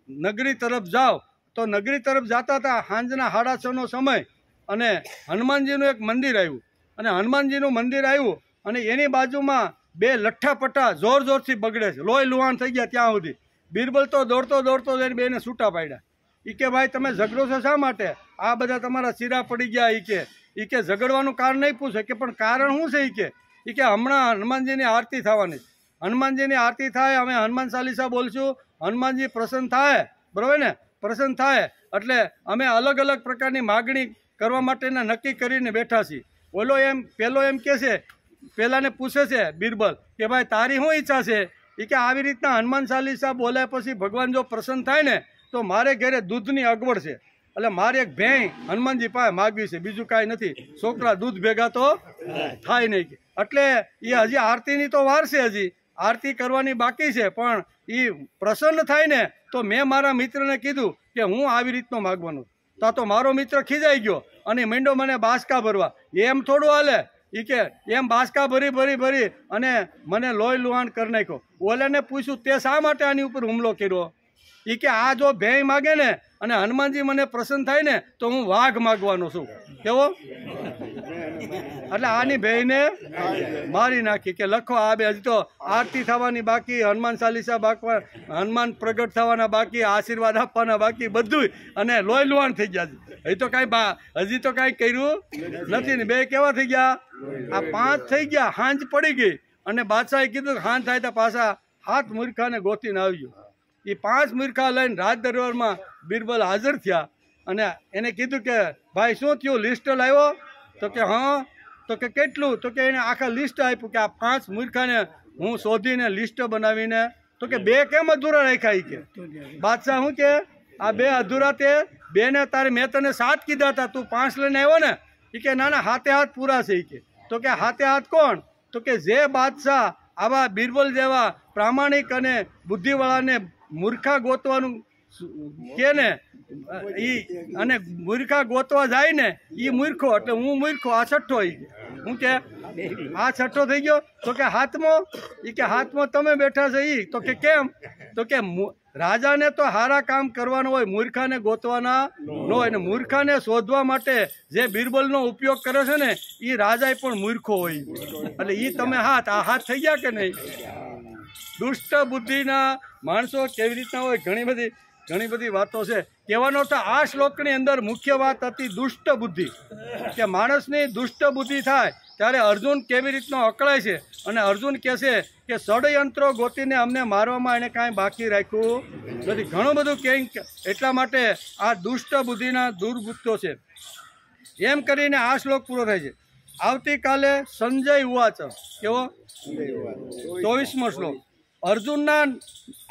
નગરી તરફ જાઓ. તો નગરી તરફ જતા હતા, સાંજના 6:30નો સમય, અને હનુમાનજીનું એક મંદિર આવ્યું. અને હનુમાનજીનું મંદિર આવ્યું અને એની બાજુમાં બે લઠ્ઠાપટ્ટા જોર જોરથી બગડે છે, લોહી લુહાણ થઈ ગયા ત્યાં સુધી. બિરબલ તો દોડતો દોડતો જઈને બેને છૂટા પાડ્યા. એ કે ભાઈ તમે ઝઘડો છો શા માટે? આ બધા તમારા ચીરા પડી ગયા. એ કે ઝઘડવાનું કારણ નહીં પૂછે. કે પણ કારણ શું છે? એ કે હમણાં હનુમાનજીની આરતી થવાની. હનુમાનજીની આરતી થાય, અમે હનુમાન ચાલીસા બોલશું, હનુમાનજી પ્રસન્ન થાય, બરાબર ને? પ્રસન્ન થાય એટલે અમે અલગ અલગ પ્રકારની માગણી કરવા માટેના નક્કી કરીને બેઠા છીએ. પેલો એમ કે છે, પેલાને પૂછે છે બિરબલ કે ભાઈ તારી શું ઈચ્છા છે? એ કે આવી રીતના હનુમાન ચાલીસા બોલ્યા પછી ભગવાન જો પ્રસન્ન થાય ને તો મારે ઘરે દૂધની અગવડ છે, એટલે મારે એક ભેંસ હનુમાનજી પાસે માગવી છે, બીજું કાંઈ નથી. છોકરા દૂધ ભેગા તો થાય નહીં. એટલે એ હજી આરતીની તો વાર છે, હજી આરતી કરવાની બાકી છે, પણ એ પ્રસન્ન થાય ને તો મેં મારા મિત્રને કીધું કે હું આવી રીતનો માગવાનું. તો મારો મિત્ર ખીજાઈ ગયો અને માંડ્યો મને બાસકા ભરવા. એમ થોડું હાલે. એ કે એમ બાસકા ભરી અને મને લોહી લુહાણ કરી નાખ્યો. ઓલાને પૂછ્યું તે શા માટે આની ઉપર હુમલો કર્યો? એ કે આ જો ભેંસ માગે ને અને હનુમાનજી મને પ્રસન્ન થાય ને તો હું વાઘ માગવાનો છું. કેવો? એટલે આની ભેંસને મારી નાખી. કે લખો આ બે, હજી તો આરતી થવાની બાકી, હનુમાન ચાલીસા બાકી, હનુમાન પ્રગટ થવાના બાકી, આશીર્વાદ આપવાના બાકી, બધું, અને લોહી લુહાણ થઈ ગયા. હજી તો કાંઈ કર્યું નથી ને બે કેવા થઈ ગયા? આ 5 થઈ ગયા. હાંજ પડી ગઈ અને બાદશાહે કીધું હાંજ થાય તો પાછા 7 મૂર્ખાને ગોતીને આવ્યો. એ 5 મૂર્ખા લઈને રાજ દરબારમાં બિરબલ હાજર થયા અને એને કીધું કે ભાઈ શું થયું? લિસ્ટ લાવ્યો? તો કે હા. તો કે કેટલું? તો કે એને આખા લિસ્ટ આપ્યું કે આ 5 મૂર્ખાને હું શોધીને લિસ્ટ બનાવીને. તો કે 2 કેમ અધૂરા રાખ્યા? કે બાદશાહ શું કે આ 2 અધૂરા તે 2 ને તારે મેં તને 7 કીધા હતા, તું 5 લઈને આવ્યો ને? એ કે ના હાથે હાથ પૂરા છે. કે તો કે હાથે હાથ કોણ? તો કે જે બાદશાહ આવા બિરબલ જેવા પ્રામાણિક અને બુદ્ધિવાળાને મૂર્ખા ગોતવાનું કે ને અને મૂર્ખા ગોતવા જાય ને એ મૂર્ખો. એટલે હું મૂર્ખો, આ છઠ્ઠો. હું કે આ છઠ્ઠો થઈ ગયો. તો કે હાથમાં? એ કે હાથમાં તમે બેઠા છે. તો કે કેમ? તો કે રાજાને તો સારા કામ કરવાનું હોય, મૂર્ખાને ગોતવાના ન હોય. ને મૂર્ખાને શોધવા માટે જે બિરબલનો ઉપયોગ કરે છે ને એ રાજા પણ મૂર્ખો હોય. એટલે એ તમે આ હાથ થઈ ગયા કે નહીં? દુષ્ટ બુદ્ધિના માણસો કેવી રીતના હોય, ઘણી બધી વાતો છે. કહેવાનો તો આ શ્લોકની અંદર મુખ્ય વાત હતી દુષ્ટ બુદ્ધિ, કે માણસની દુષ્ટ બુદ્ધિ થાય ત્યારે અર્જુન કેવી રીતનો અકળાય છે. અને અર્જુન કહે છે કે ષડયંત્રો ગોતીને અમને મારવામાં એને કાંઈ બાકી રાખ્યું નથી. ઘણું બધું કંઈક. એટલા માટે આ દુષ્ટ બુદ્ધિના દુર્બુદ્ધો છે. એમ કરીને આ શ્લોક પૂરો થાય છે. આવતીકાલે સંજય ઉવાચ. કેવો? 24મો શ્લોક. અર્જુનના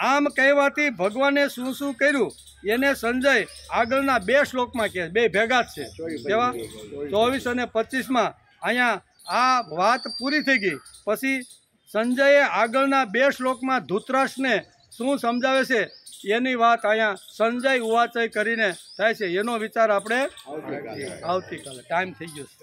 આમ કહેવાથી ભગવાને શું શું કર્યું એને સંજય આગળના 2 શ્લોકમાં કહે, 2 ભેગા જ છે. કેવા? 24 અને 25માં. અહીંયા આ વાત પૂરી થઈ ગઈ પછી સંજયે આગળના 2 શ્લોકમાં ધૃતરાષ્ટ્રને શું સમજાવે છે એની વાત અહીંયા સંજય ઉવાચય કરીને થાય છે. એનો વિચાર આપણે આવતીકાલે. ટાઈમ થઈ ગયો છે.